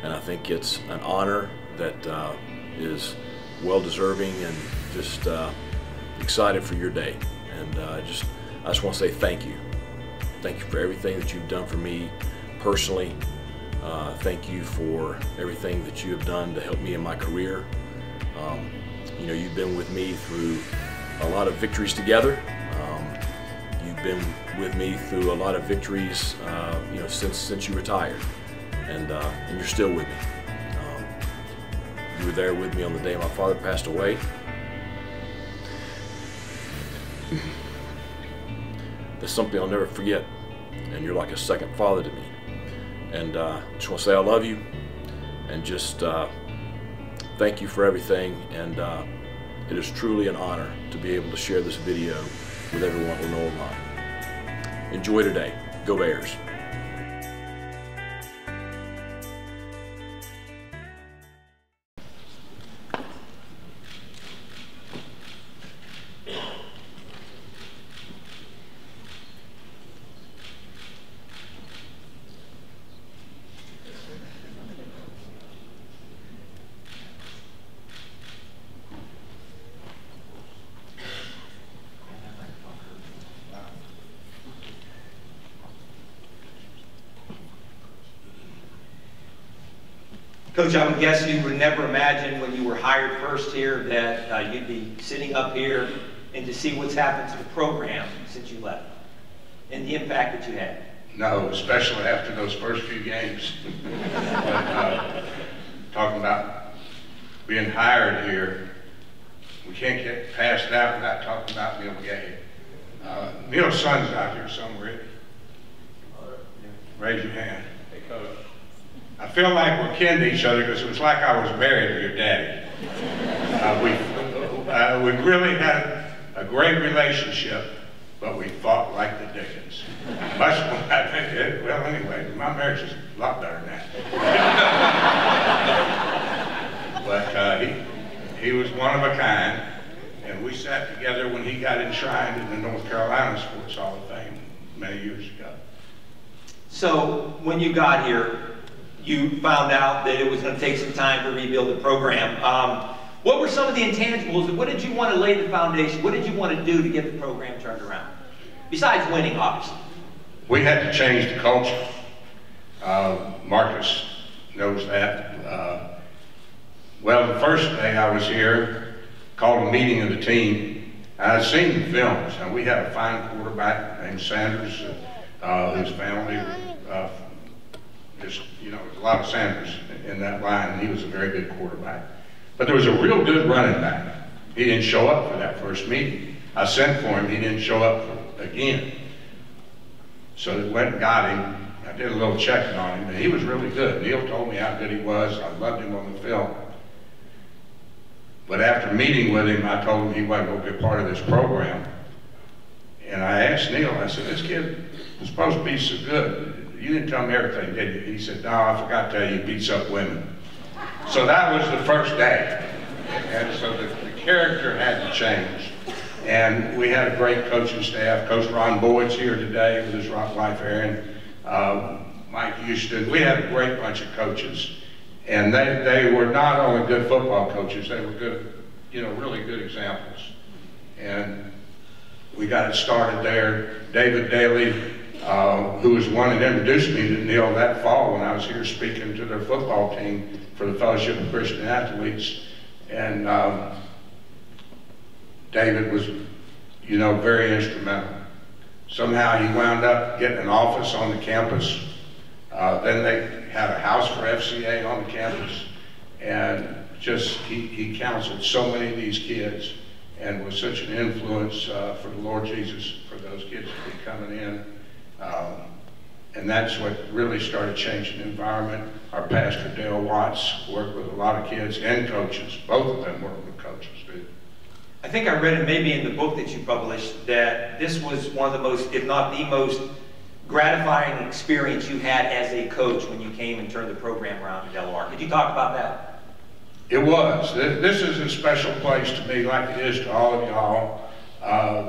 and I think it's an honor that is well deserving, and just excited for your day. And I just want to say thank you. Thank you for everything that you've done for me personally. Thank you for everything that you have done to help me in my career. You know, you've been with me through a lot of victories together. You've been with me through a lot of victories, you know, since you retired, and you're still with me. You were there with me on the day my father passed away. That's something I'll never forget, and you're like a second father to me. And just want to say I love you, and just thank you for everything. And it is truly an honor to be able to share this video with everyone at Lenoir-Rhyne. Enjoy today. Go Bears. Coach, I would guess you would never imagine when you were hired first here that you'd be sitting up here and to see what's happened to the program since you left and the impact that you had. No, especially after those first few games. But, talking about being hired here, we can't get past that without talking about Neil Gay. Neil's son's out here somewhere. Raise your hand. Hey, Coach. I feel like we're kin to each other because it was like I was married to your daddy. We really had great relationship, but we fought like the Dickens. Much more, I think, well, anyway, my marriage is a lot better than that. But he was one of a kind, and we sat together when he got enshrined in the North Carolina Sports Hall of Fame many years ago. So when you got here, you found out that it was going to take some time to rebuild the program. What were some of the intangibles? What did you want to lay the foundation? What did you want to do to get the program turned around? Besides winning, obviously. We had to change the culture. Marcus knows that. Well, the first day I was here, called a meeting of the team. I'd seen the films, and we had a fine quarterback named Sanders, whose family, there's a lot of Sanders in that line, and he was a very good quarterback. But there was a real good running back. He didn't show up for that first meeting. I sent for him, he didn't show up again. So I went and got him. I did a little checking on him, and he was really good. Neil told me how good he was. I loved him on the film. But after meeting with him, I told him he wasn't going to be a part of this program. And I asked Neil, I said, this kid was supposed to be so good. You didn't tell me everything, did you? He said, no, I forgot to tell you, he beats up women. So that was the first day. And so the character had to change. And we had a great coaching staff. Coach Ron Boyd's here today with his wife Erin, Mike Houston. We had a great bunch of coaches. And they were not only good football coaches, they were good, really good examples. And we got it started there. David Daly, who was the one that introduced me to Neil that fall when I was here speaking to their football team for the Fellowship of Christian Athletes. And David was, very instrumental. Somehow he wound up getting an office on the campus. Then they had a house for FCA on the campus. And just, he counseled so many of these kids and was such an influence for the Lord Jesus, for those kids to be coming in. And that's what really started changing the environment. Our pastor, Dale Watts, worked with a lot of kids and coaches. Both of them worked with coaches, too. I think I read it maybe in the book that you published that this was one of the most, if not the most, gratifying experience you had as a coach when you came and turned the program around in Delaware. Could you talk about that? It was. This is a special place to me, like it is to all of y'all.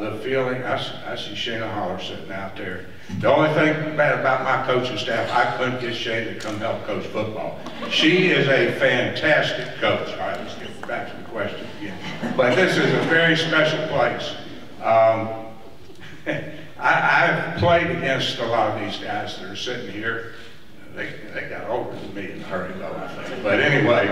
The feeling, I see Shayna Holler sitting out there. The only thing bad about my coaching staff, I couldn't get Shayna to come help coach football. She is a fantastic coach. All right, let's get back to the question again. But this is a very special place. I've played against a lot of these guys that are sitting here. They got older than me in a hurry, though, I think. But anyway,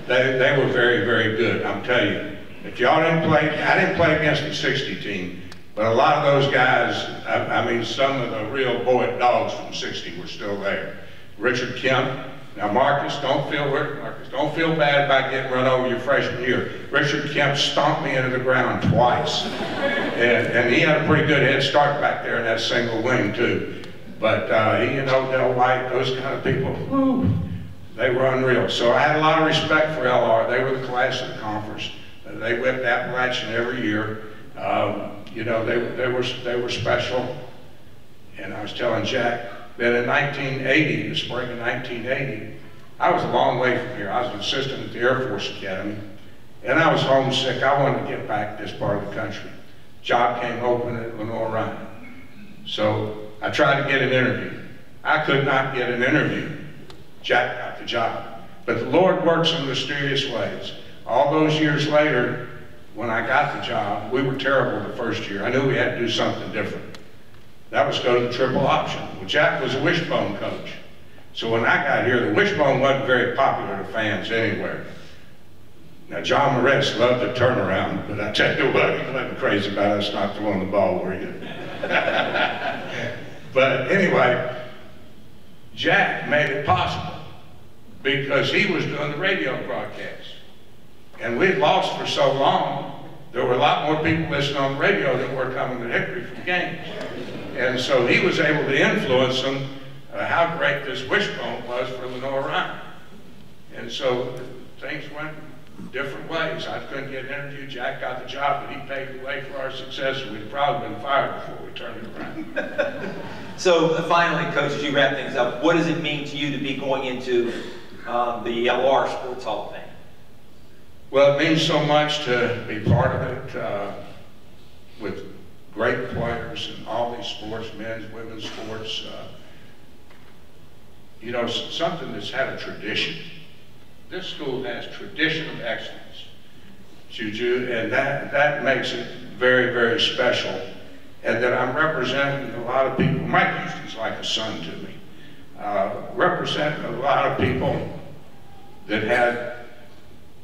they were very, very good. I'm telling you, if y'all didn't play, I didn't play against the 60 team, but a lot of those guys, I mean, some of the real Boyd dogs from 60 were still there. Richard Kemp. Now, Marcus, don't feel bad about getting run over your freshman year. Richard Kemp stomped me into the ground twice. And he had a pretty good head start back there in that single wing, too. But he and Odell White, those kind of people, whew, they were unreal. So I had a lot of respect for LR. They were the class of the conference. They whipped Appalachian every year. They were special. And I was telling Jack that in 1980, the spring of 1980, I was a long way from here. I was an assistant at the Air Force Academy, and I was homesick. I wanted to get back to this part of the country. Job came open at Lenoir-Rhyne. So I tried to get an interview. I could not get an interview. Jack got the job. But the Lord works in mysterious ways. All those years later, when I got the job, we were terrible the first year. I knew we had to do something different. That was go to the triple option. Well, Jack was a wishbone coach. So when I got here, the wishbone wasn't very popular to fans anywhere. Now, John Moretz loved the turnaround, but I tell you what, he wasn't crazy about us not throwing the ball, were you? But anyway, Jack made it possible because he was doing the radio broadcast. And we'd lost for so long, there were a lot more people listening on the radio than were coming to Hickory from games. And so he was able to influence them how great this wishbone was for Lenoir-Rhyne. And so things went different ways. I couldn't get interviewed. Jack got the job, but he paved the way for our success, and we'd probably been fired before we turned it around. So finally, Coach, as you wrap things up, what does it mean to you to be going into the LR Sports Hall of Fame? Well, it means so much to be part of it with great players in all these sports, men's, women's sports. You know, something that's had a tradition. This school has tradition of excellence, Juju, and that makes it very, very special. And that I'm representing a lot of people. Mike Houston's like a son to me. Representing a lot of people that had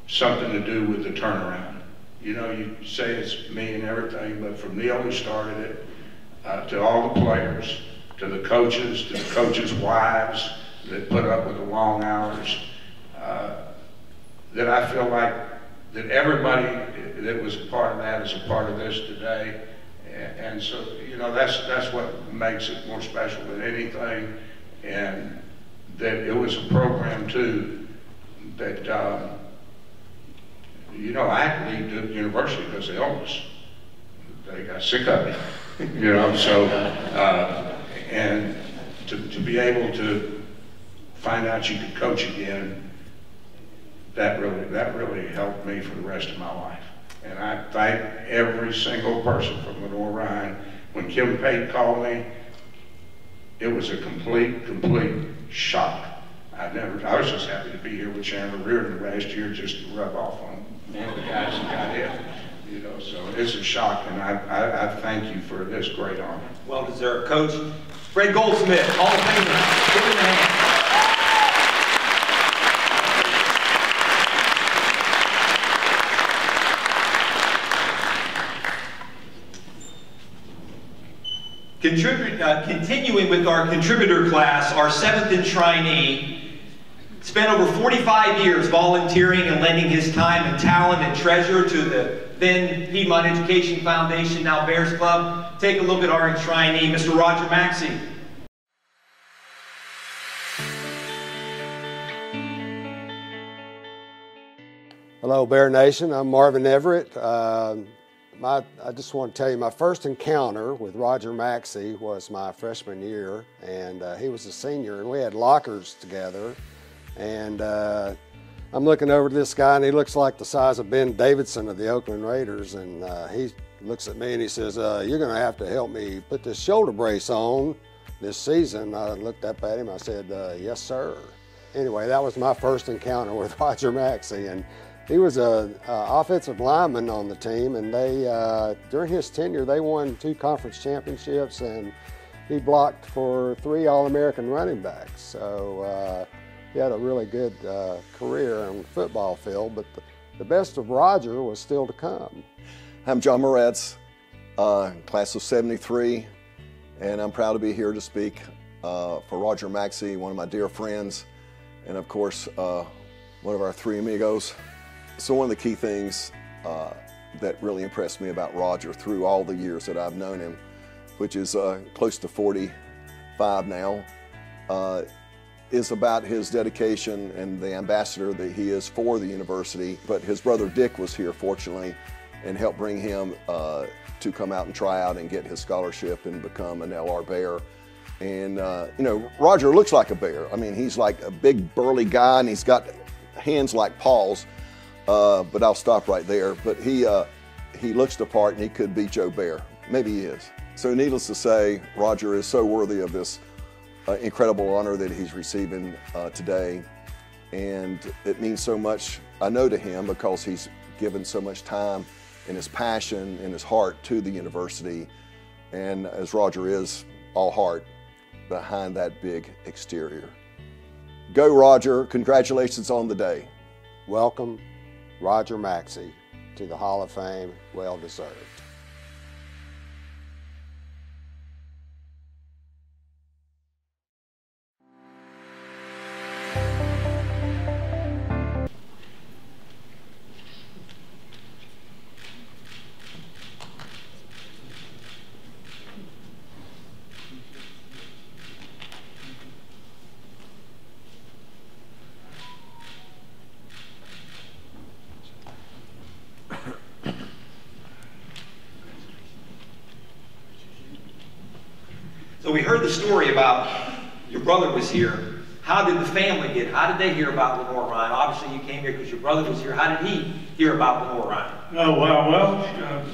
something to do with the turnaround. You know, you say it's me and everything, but from Neil who started it, to all the players, to the coaches' wives that put up with the long hours, that I feel like that everybody that was a part of that is a part of this today. And so, you know, that's what makes it more special than anything. And that it was a program too that, you know, I had to leave the university because of illness. They got sick of me, you know, so, and to be able to find out you could coach again, that really helped me for the rest of my life. And I thank every single person from Lenoir-Rhyne. When Kim Pate called me, it was a complete shock. I was just happy to be here with Chandler Reardon last year just to rub off on one of the guys that got in. You know, so it's a shock, and I thank you for this great honor. Well deserved. Coach Fred Goldsmith, Hall of Famer. Give him a hand. Continuing with our contributor class, our 7th enshrinee spent over 45 years volunteering and lending his time and talent and treasure to the then Piedmont Education Foundation, now Bears Club. Take a look at our enshrinee, Mr. Roger Maxey. Hello, Bear Nation. I'm Marvin Everett. I just want to tell you my first encounter with Roger Maxey was my freshman year, and he was a senior, and we had lockers together. And I'm looking over to this guy, and he looks like the size of Ben Davidson of the Oakland Raiders, and he looks at me and he says, "You're going to have to help me put this shoulder brace on this season." I looked up at him. I said, "Yes, sir." Anyway, that was my first encounter with Roger Maxey, and he was an offensive lineman on the team, and they during his tenure they won 2 conference championships, and he blocked for 3 All-American running backs. So he had a really good career on the football field, but the best of Roger was still to come. I'm John Moretz, class of '73, and I'm proud to be here to speak for Roger Maxey, one of my dear friends, and of course one of our 3 amigos. So one of the key things that really impressed me about Roger through all the years that I've known him, which is close to 45 now, is about his dedication and the ambassador that he is for the university. But his brother Dick was here, fortunately, and helped bring him to come out and try out and get his scholarship and become an LR Bear. And you know, Roger looks like a bear. I mean, he's like a big burly guy, and he's got hands like paws. But I'll stop right there. But he looks the part, and he could be Joe Bear. Maybe he is. So needless to say, Roger is so worthy of this incredible honor that he's receiving today. And it means so much, I know, to him because he's given so much time and his passion and his heart to the university. And as Roger is, all heart behind that big exterior. Go Roger, congratulations on the day. Welcome, Roger Maxey, to the Hall of Fame, well deserved. So we heard the story about your brother was here. How did the family get? How did they hear about Lenoir-Rhyne? Obviously, you came here because your brother was here. How did he hear about Lenoir-Rhyne? Oh, wow. Well,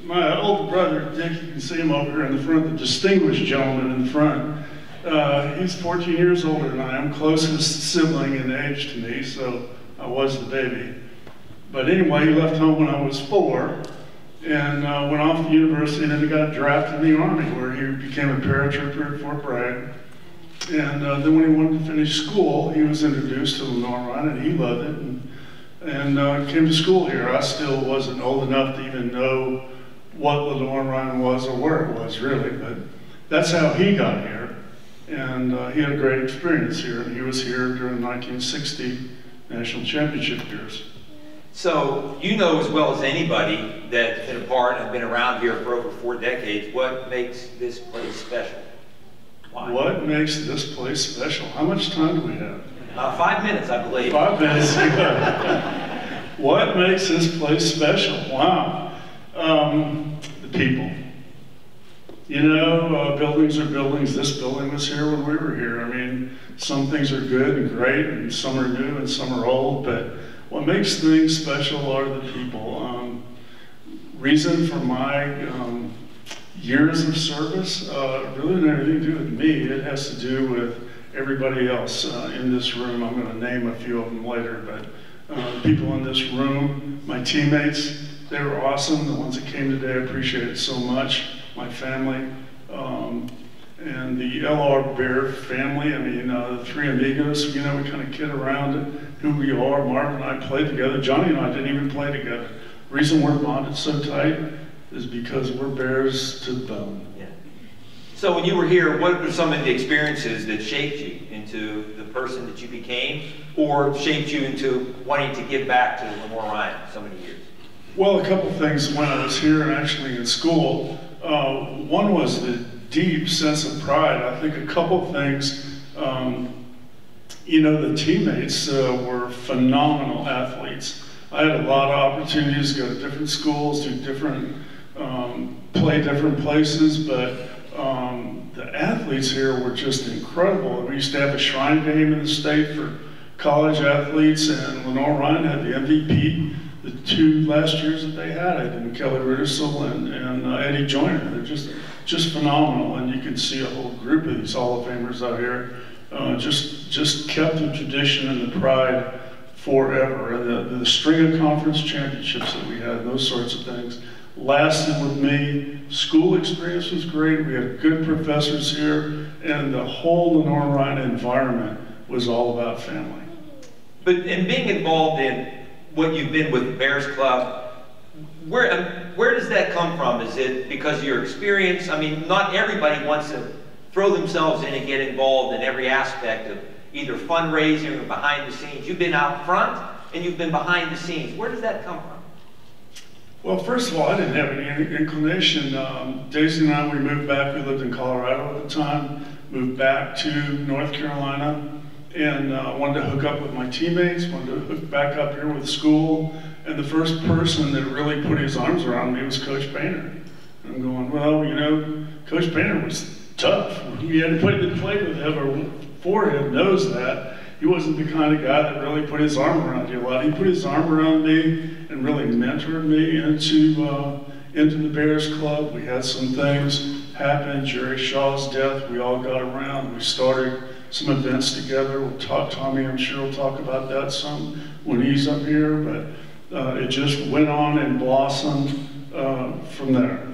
my older brother, Dick, you can see him over here in the front, the distinguished gentleman in the front. He's 14 years older than I am, closest sibling in age to me, so I was the baby. But anyway, he left home when I was 4 and went off to university, and then he got drafted in the Army, where he became a paratrooper at Fort Bragg. And then when he wanted to finish school, he was introduced to Lenoir-Rhyne, and he loved it, and came to school here. I still wasn't old enough to even know what Lenoir-Rhyne was or where it was, really, but that's how he got here. And he had a great experience here, and he was here during the 1960 National Championship years. So you know as well as anybody that's been a part and been around here for over 4 decades, what makes this place special? Why? What makes this place special? How much time do we have? 5 minutes, I believe. 5 minutes, What makes this place special? Wow. The people. You know, buildings are buildings. This building was here when we were here. I mean, some things are good and great, and some are new and some are old, but what makes things special are the people. Reason for my years of service really didn't have anything to do with me. It has to do with everybody else in this room. I'm going to name a few of them later, but people in this room, my teammates, they were awesome. The ones that came today, I appreciate it so much. My family, and the LR Bear family. I mean, the 3 amigos, you know, we kind of kid around who we are. Marvin and I played together. Johnny and I didn't even play together. The reason we're bonded so tight is because we're Bears to the bone. Yeah. So when you were here, what were some of the experiences that shaped you into the person that you became, or shaped you into wanting to give back to Lenoir-Rhyne so many years? Well, a couple things when I was here and actually in school. One was the deep sense of pride. I think a couple things, you know, the teammates were phenomenal athletes. I had a lot of opportunities to go to different schools, do different, play different places, but the athletes here were just incredible. We used to have a shrine game in the state for college athletes, and Lenoir-Rhyne had the MVP the 2 last years that they had it, and Kelly Rittersel and Eddie Joyner. They're just phenomenal, and you can see a whole group of these Hall of Famers out here. Just kept the tradition and the pride forever. The string of conference championships that we had, those sorts of things, lasted with me. School experience was great. We had good professors here, and the whole Lenoir-Rhyne environment was all about family. But in being involved in what you've been with Bears Club, where does that come from? Is it because of your experience? I mean, not everybody wants to throw themselves in and get involved in every aspect of either fundraising or behind the scenes. You've been out front and you've been behind the scenes. Where does that come from? Well, first of all, I didn't have any inclination. Daisy and I, we moved back. We lived in Colorado at the time, moved back to North Carolina, and wanted to hook up with my teammates, wanted to hook back up here with school. And the first person that really put his arms around me was Coach Painter. And I'm going, well, you know, Coach Painter was tough. He had anybody that played with him or for him knows that. He wasn't the kind of guy that really put his arm around you a lot. He put his arm around me and really mentored me into the Bears Club. We had some things happen. Jerry Shaw's death, we all got around. We started some events together. We'll talk, Tommy, I'm sure will talk about that some when he's up here, but it just went on and blossomed from there.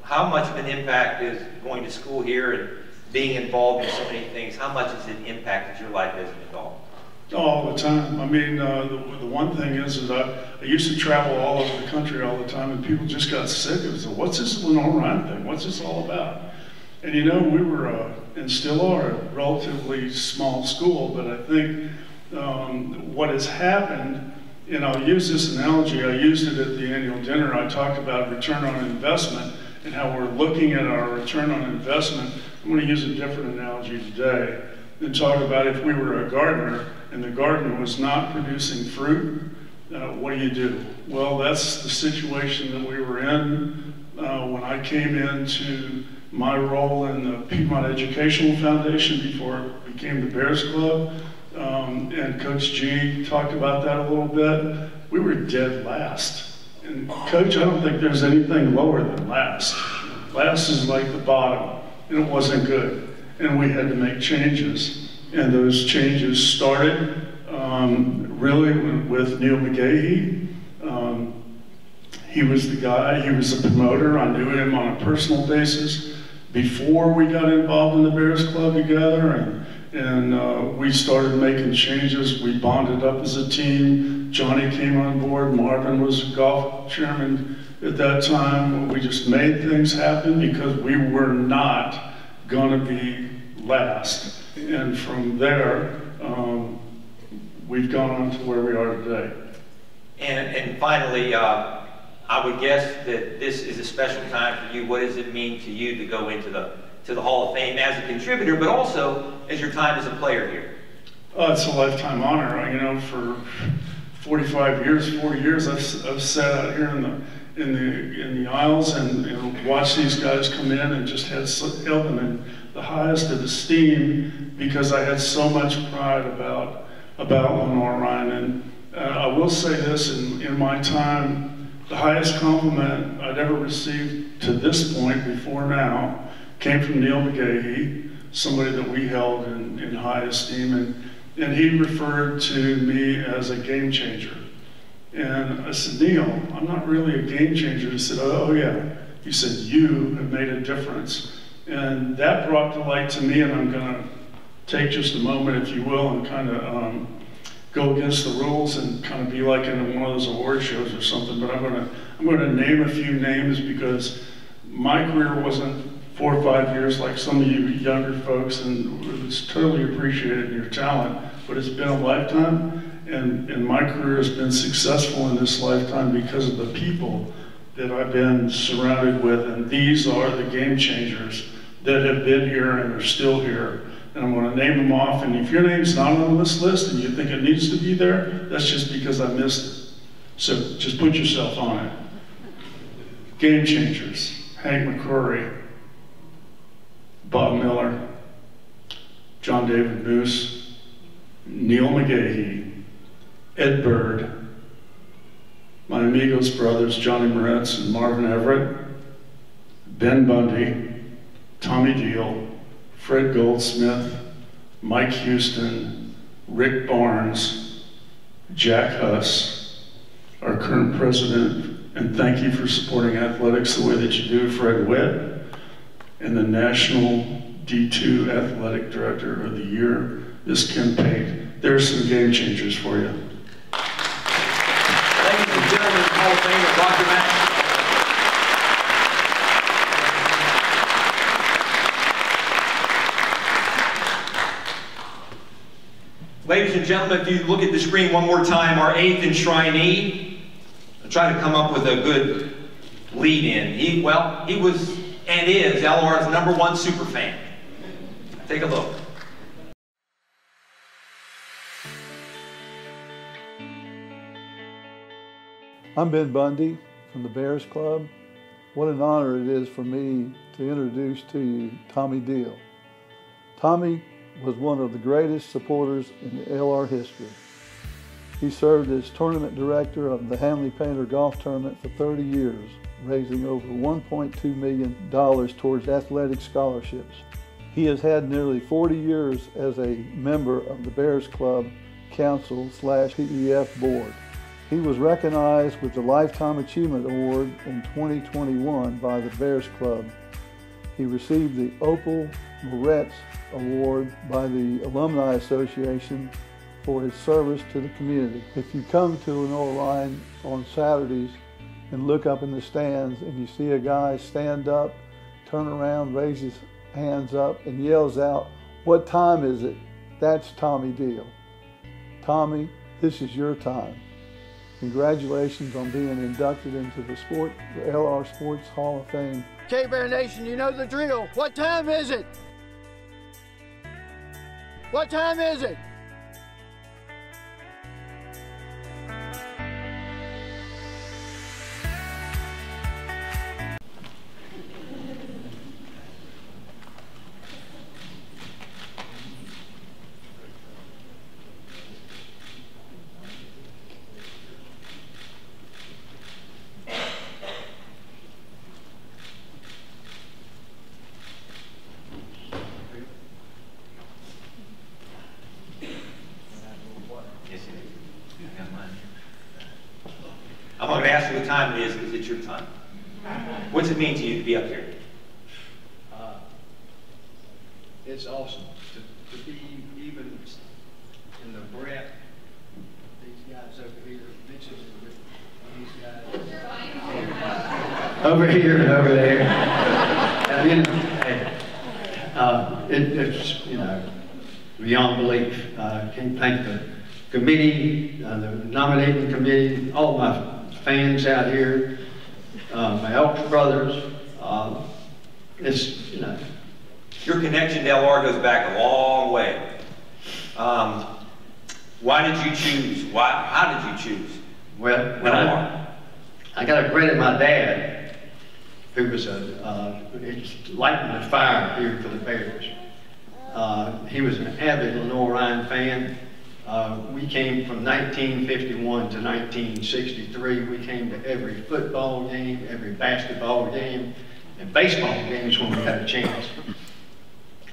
How much of an impact is going to school here and being involved in so many things, how much has it impacted your life as an adult? All the time. I mean, the one thing is I used to travel all over the country all the time, and people just got sick of it. So what's this Lenoir-Rhyne thing? What's this all about? And you know, we were, and still are, a relatively small school, but I think what has happened, and I'll use this analogy, I used it at the annual dinner, I talked about return on investment and how we're looking at our return on investment. I'm going to use a different analogy today and talk about if we were a gardener and the garden was not producing fruit, what do? Well, that's the situation that we were in when I came into my role in the Piedmont Educational Foundation before it became the Bears Club. And Coach G talked about that a little bit. We were dead last. And Coach, I don't think there's anything lower than last. Last is like the bottom, and it wasn't good. And we had to make changes. And those changes started really with Neil McGahee. He was the guy, he was a promoter. I knew him on a personal basis before we got involved in the Bears Club together, and we started making changes. We bonded up as a team. Johnny came on board. Marvin was a golf chairman at that time. We just made things happen because we were not gonna be last. And from there, we've gone on to where we are today. And finally, I would guess that this is a special time for you. What does it mean to you to go into the Hall of Fame as a contributor, but also as your time as a player here? It's a lifetime honor. You know, for 40 years, I've sat out here in the aisles and watched these guys come in and just held them in the highest of esteem because I had so much pride about Lenoir-Rhyne. And I will say this, in my time, the highest compliment I'd ever received to this point before now came from Neil McGahee, somebody that we held in high esteem, and he referred to me as a game changer. And I said, Neil, I'm not really a game changer. He said, oh yeah. He said, you have made a difference. And that brought to light to me, and I'm gonna take just a moment, if you will, and kind of go against the rules and kind of be like in one of those award shows or something, but I'm gonna name a few names because my career wasn't 4 or 5 years like some of you younger folks, and it's totally appreciated in your talent, but it's been a lifetime, and my career has been successful in this lifetime because of the people that I've been surrounded with, and these are the game changers that have been here and are still here. And I'm going to name them off, and if your name's not on this list and you think it needs to be there, that's just because I missed it. So just put yourself on it. Game changers: Hank McCrory, Bob Miller, John David Moose, Neil McGahee, Ed Bird, my amigos brothers Johnny Moretz and Marvin Everett, Ben Bundy, Tommy Deal, Fred Goldsmith, Mike Houston, Rick Barnes, Jack Huss, our current president, and thank you for supporting athletics the way that you do, Fred Witt, and the National D2 Athletic Director of the Year, Ms. Kim Pate. There's some game changers for you. Ladies and gentlemen, Hall of Famer Roger Maxey. Ladies and gentlemen, if you look at the screen one more time, our 8th enshrinee. I'll try to come up with a good lead-in. He was and is LR's #1 super fan. Take a look. I'm Ben Bundy from the Bears Club. What an honor it is for me to introduce to you Tommy Deal. Tommy was one of the greatest supporters in LR history. He served as tournament director of the Hanley Painter Golf Tournament for 30 years, raising over $1.2 million towards athletic scholarships. He has had nearly 40 years as a member of the Bears Club Council/PEF board. He was recognized with the Lifetime Achievement Award in 2021 by the Bears Club. He received the Opal Moretz Award by the Alumni Association for his service to the community. If you come to Lenoir-Rhyne on Saturdays and look up in the stands and you see a guy stand up, turn around, raise his hands up and yells out, "What time is it?" That's Tommy Deal. Tommy, this is your time. Congratulations on being inducted into the LR Sports Hall of Fame. K-Bear Nation, you know the drill. What time is it? What time is it? time it is because it's your time. What's it mean to you to be up here? It's awesome to be even in the breath. These guys over here, Mitchell, these guys over here and over there. And, you know, hey, it's, you know, beyond belief. Can't thank the committee, the nominating committee, all my fans out here, my Elks brothers. It's, you know. Your connection to LR goes back a long way. Why did you choose? How did you choose? Well, LR? I got to credit my dad, who was lighting the fire here for the Bears. He was an avid Lenoir-Rhyne fan. We came from 1951 to 1963. We came to every football game, every basketball game, and baseball games when we had a chance.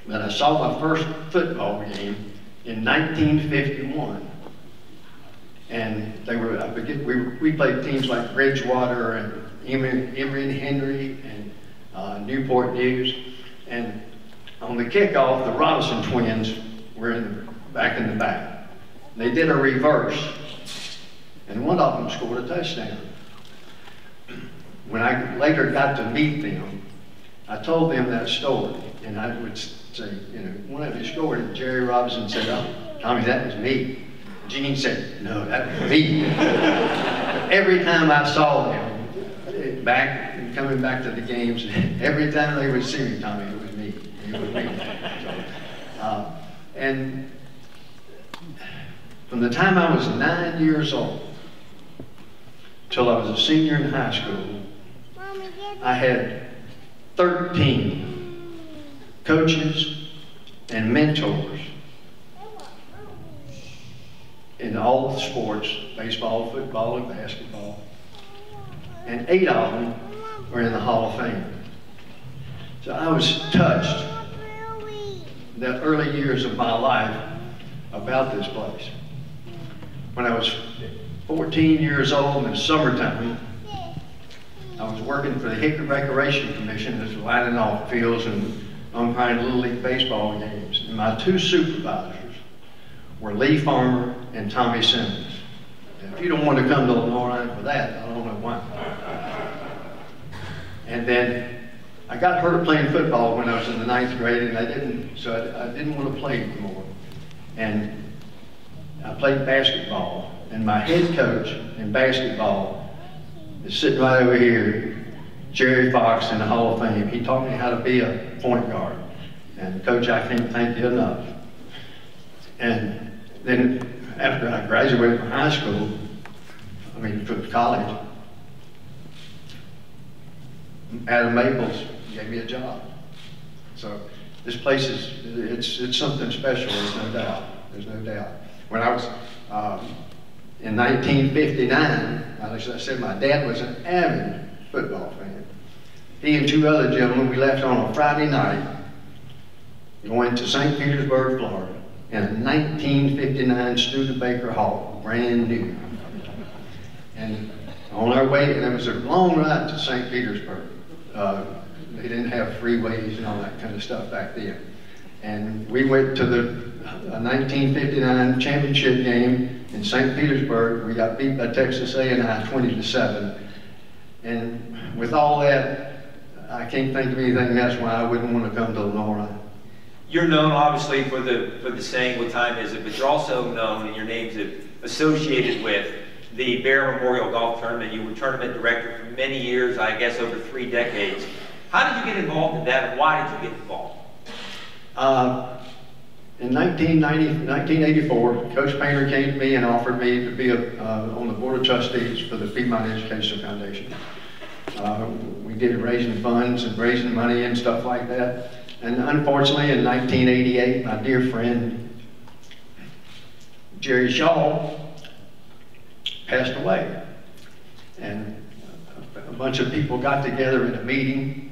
But I saw my first football game in 1951. And they were, we played teams like Bridgewater and Emory and Henry and Newport News. And on the kickoff, the Robinson twins were back in the back. They did a reverse, and one of them scored a touchdown. When I later got to meet them, I told them that story, and I would say, you know, one of you scored, and Jerry Robinson said, "Oh, Tommy, that was me." Gene said, "No, that was me." Every time I saw them, back and coming back to the games, every time they would see me, Tommy, it was me. It was me. So, and from the time I was 9 years old till I was a senior in high school, I had 13 coaches and mentors in all the sports, baseball, football, and basketball. And 8 of them were in the Hall of Fame. So I was touched the early years of my life about this place. When I was 14 years old in the summertime, I was working for the Hickory Recreation Commission, just lining off fields and umpiring Little League baseball games. And my 2 supervisors were Lee Farmer and Tommy Simmons. And if you don't want to come to Lenoir-Rhyne for that, I don't know why. And then I got hurt playing football when I was in the 9th grade, and I didn't want to play anymore. And I played basketball, and my head coach in basketball is sitting right over here, Jerry Fox in the Hall of Fame. He taught me how to be a point guard. And Coach, I can't thank you enough. And then after I graduated from high school, from college, Adam Maples gave me a job. So this place it's something special, there's no doubt. There's no doubt. When I was in 1959, as I said, my dad was an avid football fan. He and 2 other gentlemen, we left on a Friday night, going to St. Petersburg, Florida, in a 1959 Studebaker Hawk, brand new. And on our way, and it was a long ride to St. Petersburg. They didn't have freeways and all that kind of stuff back then. And we went to the 1959 championship game in St. Petersburg. We got beat by Texas A&I 20-7. And with all that, I can't think of anything else why I wouldn't want to come to Lenoir-Rhyne. You're known obviously for the saying, "What time is it?" But you're also known, and your name's associated with the Bear Memorial Golf Tournament. You were tournament director for many years, I guess over 3 decades. How did you get involved in that, and why did you get involved? In 1984, Coach Painter came to me and offered me to be on the Board of Trustees for the Piedmont Education Foundation. We did raising funds and raising money and stuff like that. And unfortunately, in 1988, my dear friend, Jerry Shaw, passed away. And a bunch of people got together in a meeting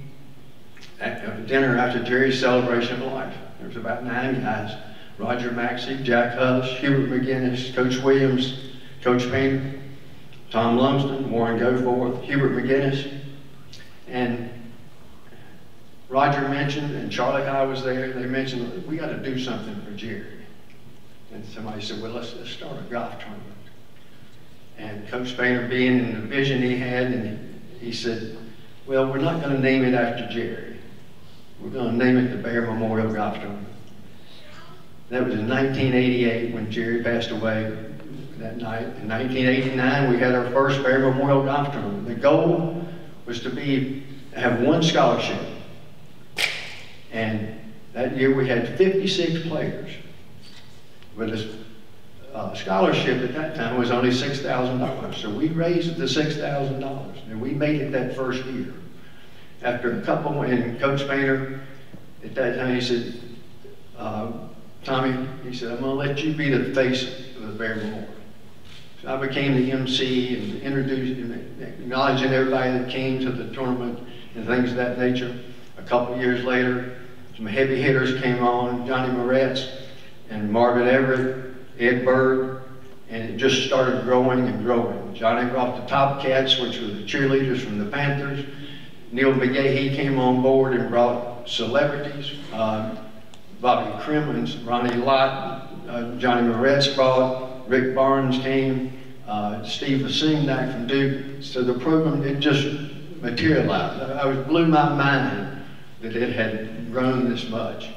at dinner after Jerry's celebration of life. There was about 9 guys: Roger Maxey, Jack Hush, Hubert McGinnis, Coach Williams, Coach Painter. Tom Lumsden, Warren Goforth, Hubert McGinnis, and Roger mentioned, and Charlie High was there, they mentioned, we got to do something for Jerry. And somebody said, well, let's start a golf tournament. And Coach Painter, being in the vision he had, and he said, well, we're not going to name it after Jerry. We're going to name it the Bear Memorial Golf Tournament. That was in 1988 when Jerry passed away that night. In 1989, we had our first Bear Memorial Golf Tournament. The goal was to have one scholarship. And that year we had 56 players. But a scholarship at that time was only $6,000. So we raised the $6,000, and we made it that first year. After a couple, and Coach Painter, at that time, he said, Tommy, he said, I'm going to let you be the face of the Bear Memorial. So I became the MC and introduced and acknowledging everybody that came to the tournament and things of that nature. A couple years later, some heavy hitters came on, Johnny Moretz and Marvin Everett, Ed Bird, and it just started growing and growing. Johnny brought the Top Cats, which were the cheerleaders from the Panthers. Neil McGahee came on board and brought celebrities. Bobby Crimmins, Ronnie Lott, Johnny Moretz brought, Rick Barnes came, Steve Vasindak from Duke. So the program, it just materialized. It blew my mind that it had grown this much.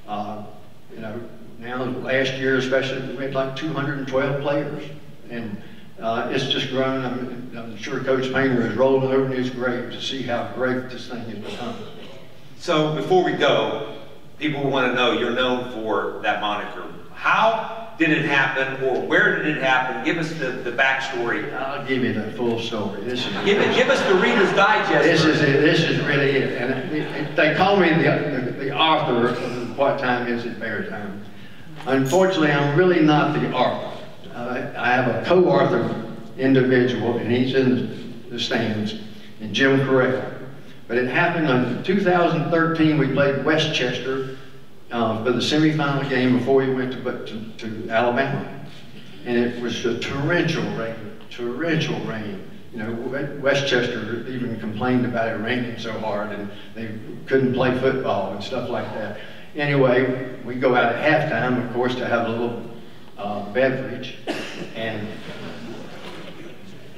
You know, now last year especially, we had like 212 players. And it's just grown. I'm sure Coach Painter is rolling over in his grave to see how great this thing has become. So before we go, people want to know, you're known for that moniker. How did it happen, or where did it happen? Give us the backstory. I'll give you the full story. This is give us the Reader's Digest. This is really it. And they call me the author of What Time Is It Bear Time. Unfortunately, I'm really not the author. I have a co-author individual, and he's in the stands, and Jim Carell. But it happened in 2013. We played Westchester for the semifinal game before we went to Alabama, and it was a torrential rain. You know, Westchester even complained about it raining so hard, and they couldn't play football and stuff like that. Anyway, we go out at halftime, of course, to have a little beverage, and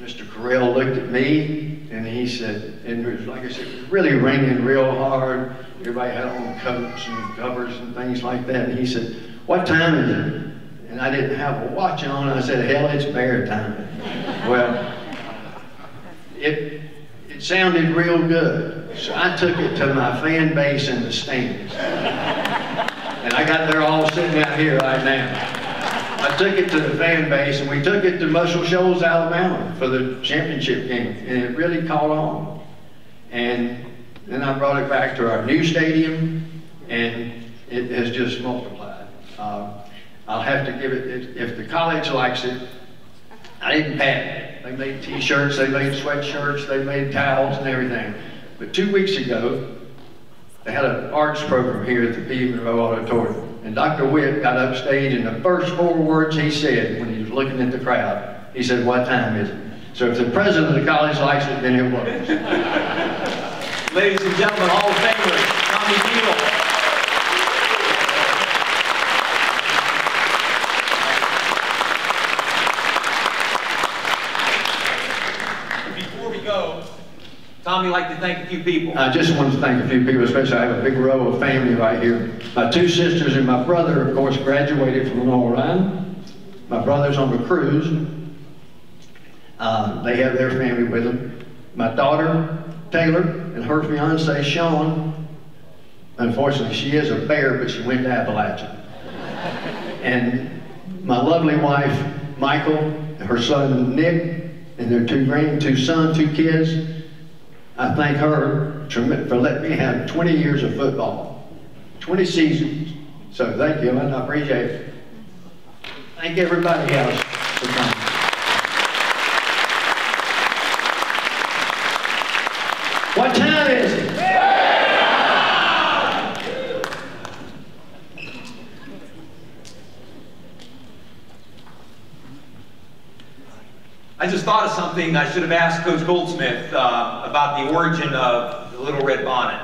Mr. Carell looked at me and he said, and it was, like I said, it was really raining real hard. Everybody had on coats and covers and things like that. And he said, what time is it? And I didn't have a watch on. I said, hell, it's bear time. Well, it sounded real good. So I took it to my fan base in the stands. And I got there all sitting out here right now. I took it to the fan base, and we took it to Muscle Shoals, Alabama for the championship game, and it really caught on. And then I brought it back to our new stadium, and it has just multiplied. I'll have to give it, if the college likes it, I didn't patent it. They made t-shirts, they made sweatshirts, they made towels and everything. But 2 weeks ago, they had an arts program here at the P. Monroe Auditorium. And Dr. Witt got up stage, and the first 4 words he said when he was looking at the crowd, he said, what time is it? So if the president of the college likes it, then it was. Ladies and gentlemen, Hall of Famer, Tommy Beadle. Before we go, Tommy, I'd like to thank a few people. I just want to thank a few people, especially I have a big row of family right here. My 2 sisters and my brother, of course, graduated from Lenoir-Rhyne. My brother's on the cruise. They have their family with them. My daughter, Taylor, and her fiance, Sean. Unfortunately, she is a bear, but she went to Appalachia. And my lovely wife, Michael, and her son, Nick, and their 2 sons, 2 kids. I thank her for letting me have 20 years of football, 20 seasons. So thank you, and I appreciate it. Thank everybody else for coming. What time is it? I just thought of something. something I should have asked Coach Goldsmith about the origin of the Little Red Bonnet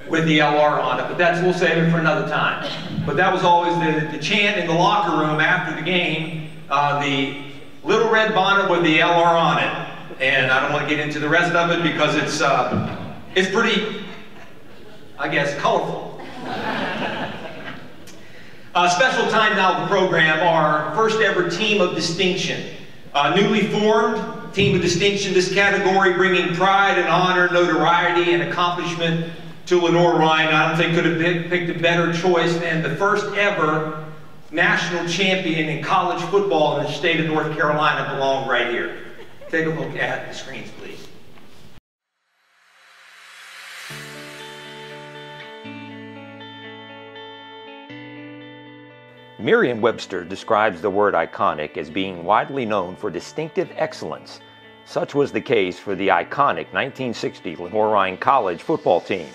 with the LR on it, but we'll save it for another time. But that was always the chant in the locker room after the game, the Little Red Bonnet with the LR on it. And I don't want to get into the rest of it because it's pretty, I guess, colorful. Special time now of the program, our first ever Team of Distinction. Newly formed Team of Distinction, this category bringing pride and honor, notoriety, and accomplishment to Lenoir-Rhyne. I don't think could have picked a better choice than the first ever national champion in college football in the state of North Carolina belong right here. Take a look at the screens, please. Merriam-Webster describes the word iconic as being widely known for distinctive excellence. Such was the case for the iconic 1960 Lenoir-Rhyne College football team.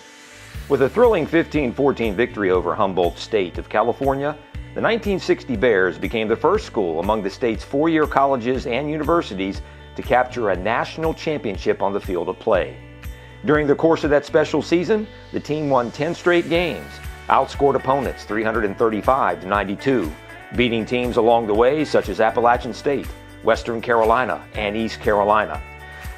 With a thrilling 15-14 victory over Humboldt State of California, the 1960 Bears became the first school among the state's four-year colleges and universities to capture a national championship on the field of play. During the course of that special season, the team won 10 straight games, outscored opponents 335-92, beating teams along the way such as Appalachian State, Western Carolina, and East Carolina,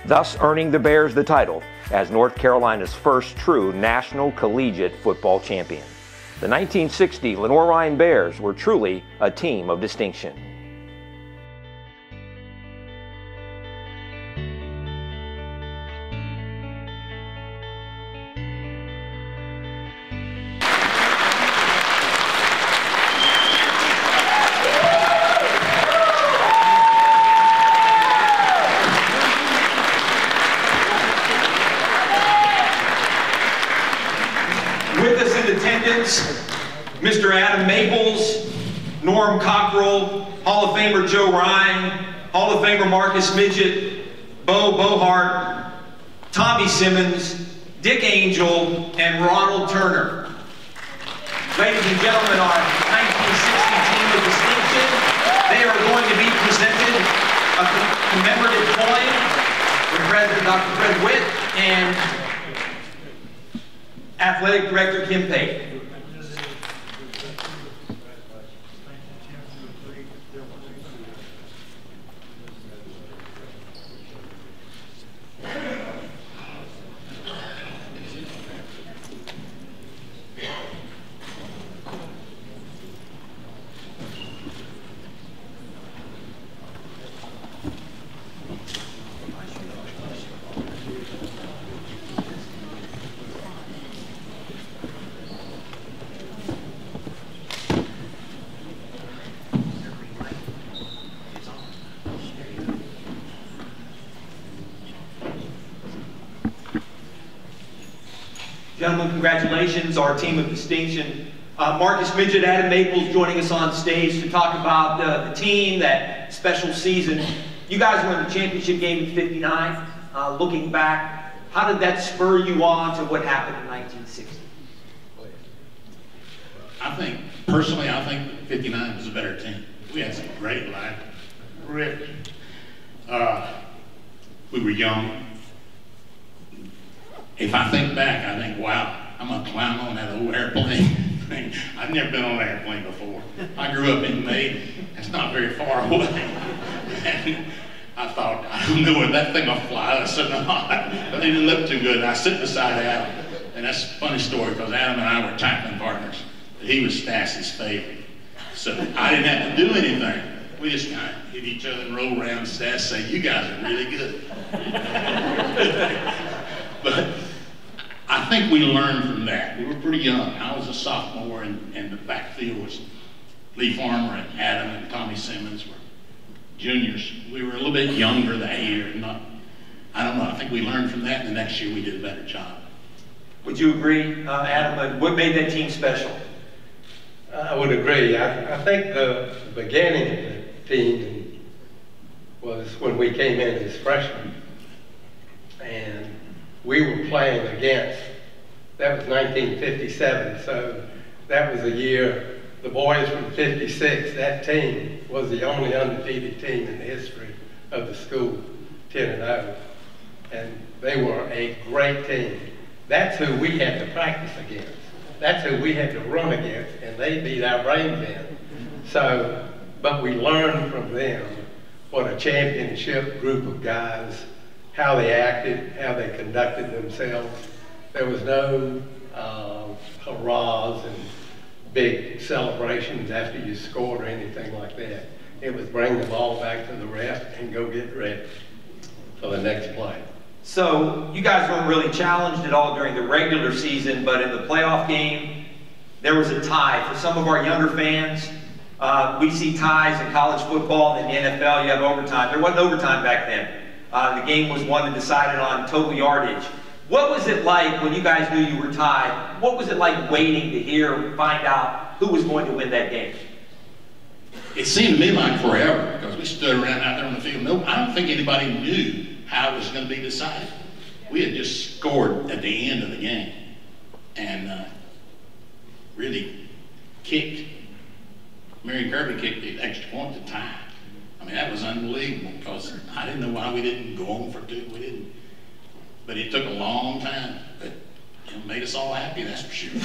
thus earning the Bears the title as North Carolina's first true national collegiate football champion. The 1960 Lenoir-Rhyne Bears were truly a team of distinction. Mr. Adam Maples, Norm Cockrell, Hall of Famer Joe Ryan, Hall of Famer Marcus Midget, Bo Bohart, Tommy Simmons, Dick Angel, and Ronald Turner. Ladies and gentlemen, our 1960 Team of Distinction, they are going to be presented a commemorative coin from President Dr. Fred Witt and Athletic Director Kim Pate. Gentlemen, congratulations, our Team of Distinction. Marcus Midget, Adam Maples joining us on stage to talk about the team, that special season. You guys were in the championship game in '59. Looking back, how did that spur you on to what happened in 1960? Personally, I think '59 was a better team. We had some great life. Rick. We were young. If I think back, I think, wow, I'm going to climb on that old airplane thing. I've never been on an airplane before. I grew up in Maine. It's not very far away. And I thought, I don't know if that thing will fly. I said, no, it didn't look too good. And I sit beside Adam. And that's a funny story because Adam and I were tackling partners. But he was Stass's favorite. So I didn't have to do anything. We just kind of hit each other and roll around and Stass say, you guys are really good. But I think we learned from that. We were pretty young. I was a sophomore, and the backfield was Lee Farmer and Adam and Tommy Simmons were juniors. We were a little bit younger that year. I don't know. I think we learned from that, and the next year we did a better job. Would you agree, Adam? What made that team special? I would agree. I think the beginning of the team was when we came in as freshmen. And we were playing against, that was 1957, so that was the year, the boys from 56, that team was the only undefeated team in the history of the school. 10-0. And they were a great team. That's who we had to practice against. That's who we had to run against, and they beat our brains in. So, but we learned from them what a championship group of guys, how they acted, how they conducted themselves. There was no hurrahs and big celebrations after you scored or anything like that. It was bring the ball back to the ref and go get ready for the next play. So you guys weren't really challenged at all during the regular season, but in the playoff game, there was a tie. For some of our younger fans, we see ties in college football and in the NFL. You have overtime. There wasn't overtime back then. The game was won and decided on total yardage. What was it like when you guys knew you were tied? What was it like waiting to find out who was going to win that game? It seemed to me like forever, because we stood around out there on the field. No, I don't think anybody knew how it was going to be decided. We had just scored at the end of the game and really kicked. Mary Kirby kicked the extra point to tie. I mean, that was unbelievable, because I didn't know why we didn't go on for two. We didn't. But it took a long time. But it made us all happy, that's for sure.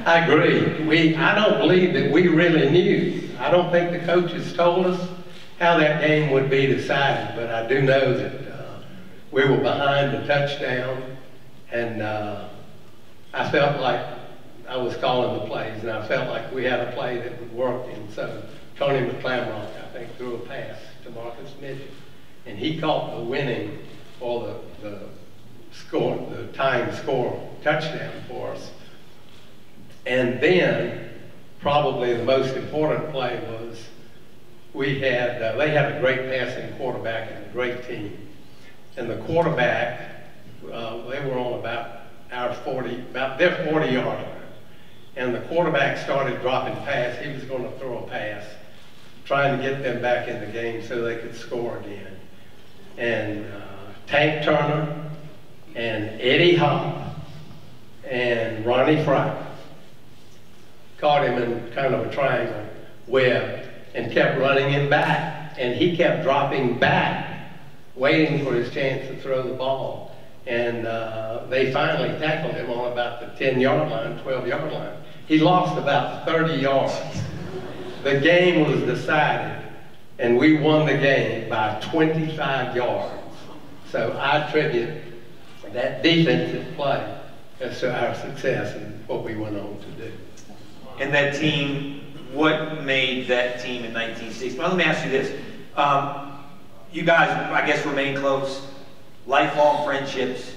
I agree. I don't believe that we really knew. I don't think the coaches told us how that game would be decided, but I do know that we were behind the touchdown, and I felt like I was calling the plays, and I felt like we had a play that would work, and so Tony McClamrock, I think, threw a pass to Marcus Midget, and he caught the winning or the tying score touchdown for us. And then, probably the most important play was they had a great passing quarterback and a great team. And the quarterback, they were on about their 40-yard line. And the quarterback started dropping pass. He was going to throw a pass, trying to get them back in the game so they could score again. And Tank Turner and Eddie Hop and Ronnie Fry caught him in kind of a triangle web and kept running him back. And he kept dropping back, waiting for his chance to throw the ball. And they finally tackled him on about the 10-yard line, 12-yard line. He lost about 30 yards. The game was decided, and we won the game by 25 yards. So I attribute that defensive play as to our success and what we went on to do. And that team, what made that team in 1960? Well, let me ask you this. You guys, I guess, remain close, lifelong friendships.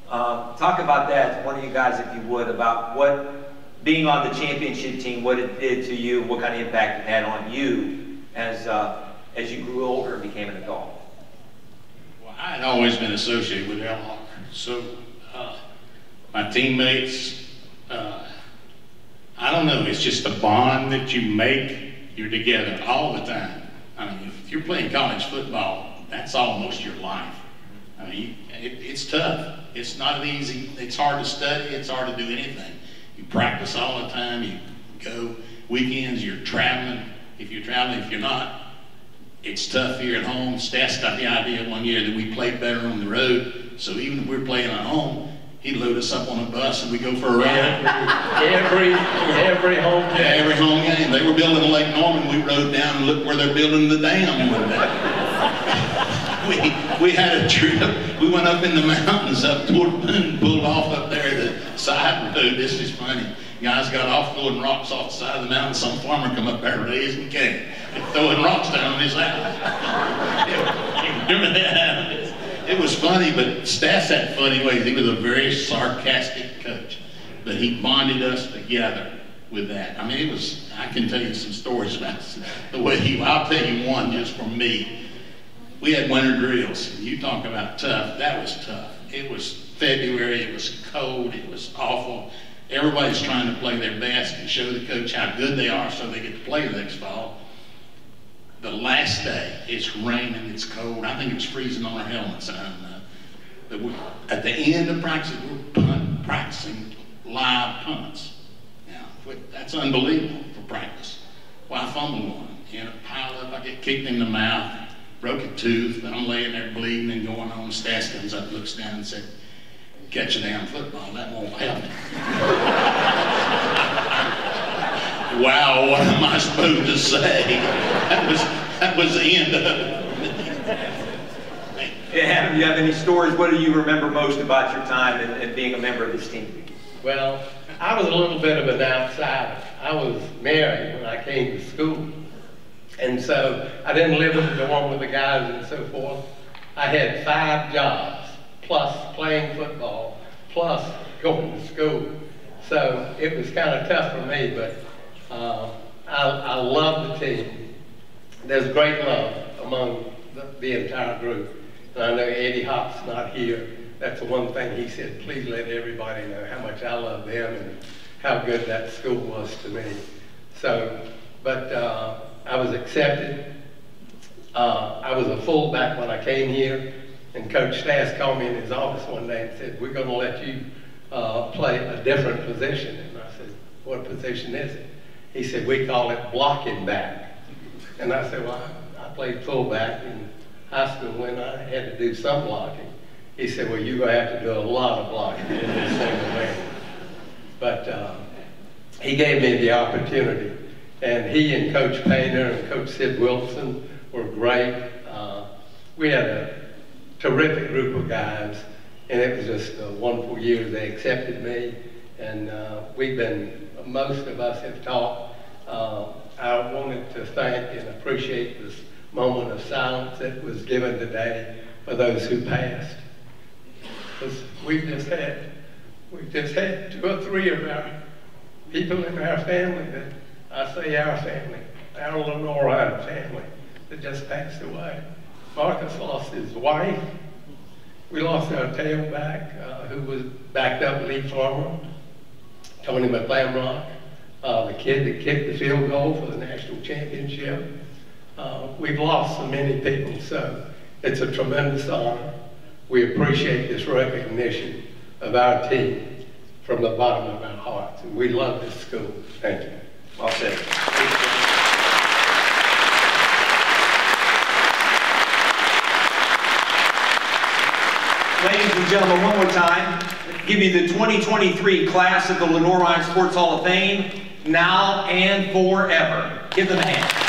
Talk about that, one of you guys, if you would, about what being on the championship team, what it did to you, what kind of impact it had on you as you grew older and became an adult. Well, I had always been associated with Al Hawker, so my teammates, I don't know, it's just a bond that you make. You're together all the time. I mean, if you're playing college football, that's almost your life. I mean, it's tough. It's not easy. It's hard to study. It's hard to do anything. You practice all the time. You go weekends. You're traveling. If you're traveling, if you're not, it's tough here at home. Stats got the idea one year that we played better on the road. So even if we're playing at home, he'd load us up on a bus and we go for a ride. Every home game. Yeah, every home game. They were building Lake Norman. We rode down and looked where they're building the dam one day. We had a trip. We went up in the mountains up toward Boone, pulled off up there the side road. This is funny. Guys got off throwing rocks off the side of the mountain. Some farmer come up there raising cane and throwing rocks down on his house. Remember that? It was funny, but Stats had funny ways. He was a very sarcastic coach, but he bonded us together with that. I mean, it was, I can tell you some stories about the way I'll tell you one just from me. We had winter drills. You talk about tough, that was tough. It was February, it was cold, it was awful. Everybody's trying to play their best and show the coach how good they are so they get to play the next fall. The last day, it's raining, it's cold. I think it was freezing on our helmets. I don't know. But at the end of practice, we're practicing live punts. Now, that's unbelievable for practice. Well, I fumbled one. Pile up, I get kicked in the mouth. broke a tooth, but I'm laying there bleeding and going on. Stas comes up, looks down and said, catch a damn football, that won't help me. Wow, what am I supposed to say? That was the end of it. Adam, do you have any stories? What do you remember most about your time and being a member of this team? Well, I was a little bit of an outsider. I was married when I came to school. And so I didn't live in the dorm with the guys and so forth. I had 5 jobs, plus playing football, plus going to school. So it was kind of tough for me, but I love the team. There's great love among the entire group. And I know Eddie Hop's not here. That's the one thing he said, please let everybody know how much I love them and how good that school was to me. So, but I was accepted. I was a fullback when I came here, and Coach Stas called me in his office one day and said, we're going to let you play a different position. And I said, what position is it? He said, we call it blocking back. And I said, well, I played fullback in high school when I had to do some blocking. He said, well, you're going to have to do a lot of blocking in this single man. But he gave me the opportunity. And he and Coach Painter and Coach Sid Wilson were great. We had a terrific group of guys, and it was just a wonderful year. They accepted me, and most of us have talked. I wanted to thank and appreciate this moment of silence that was given today for those who passed. Because we've just had 2 or 3 of our people in our family that, I say our family, our Lenoir-Rhyne family, that just passed away. Marcus lost his wife. We lost our tailback, who was backed up lead farmer, Tony McClamrock, the kid that kicked the field goal for the national championship. We've lost so many people, so it's a tremendous honor. We appreciate this recognition of our team from the bottom of our hearts, and we love this school. Thank you. Well said. Ladies and gentlemen, one more time, give you the 2023 class of the Lenoir-Rhyne Sports Hall of Fame, now and forever. Give them a hand.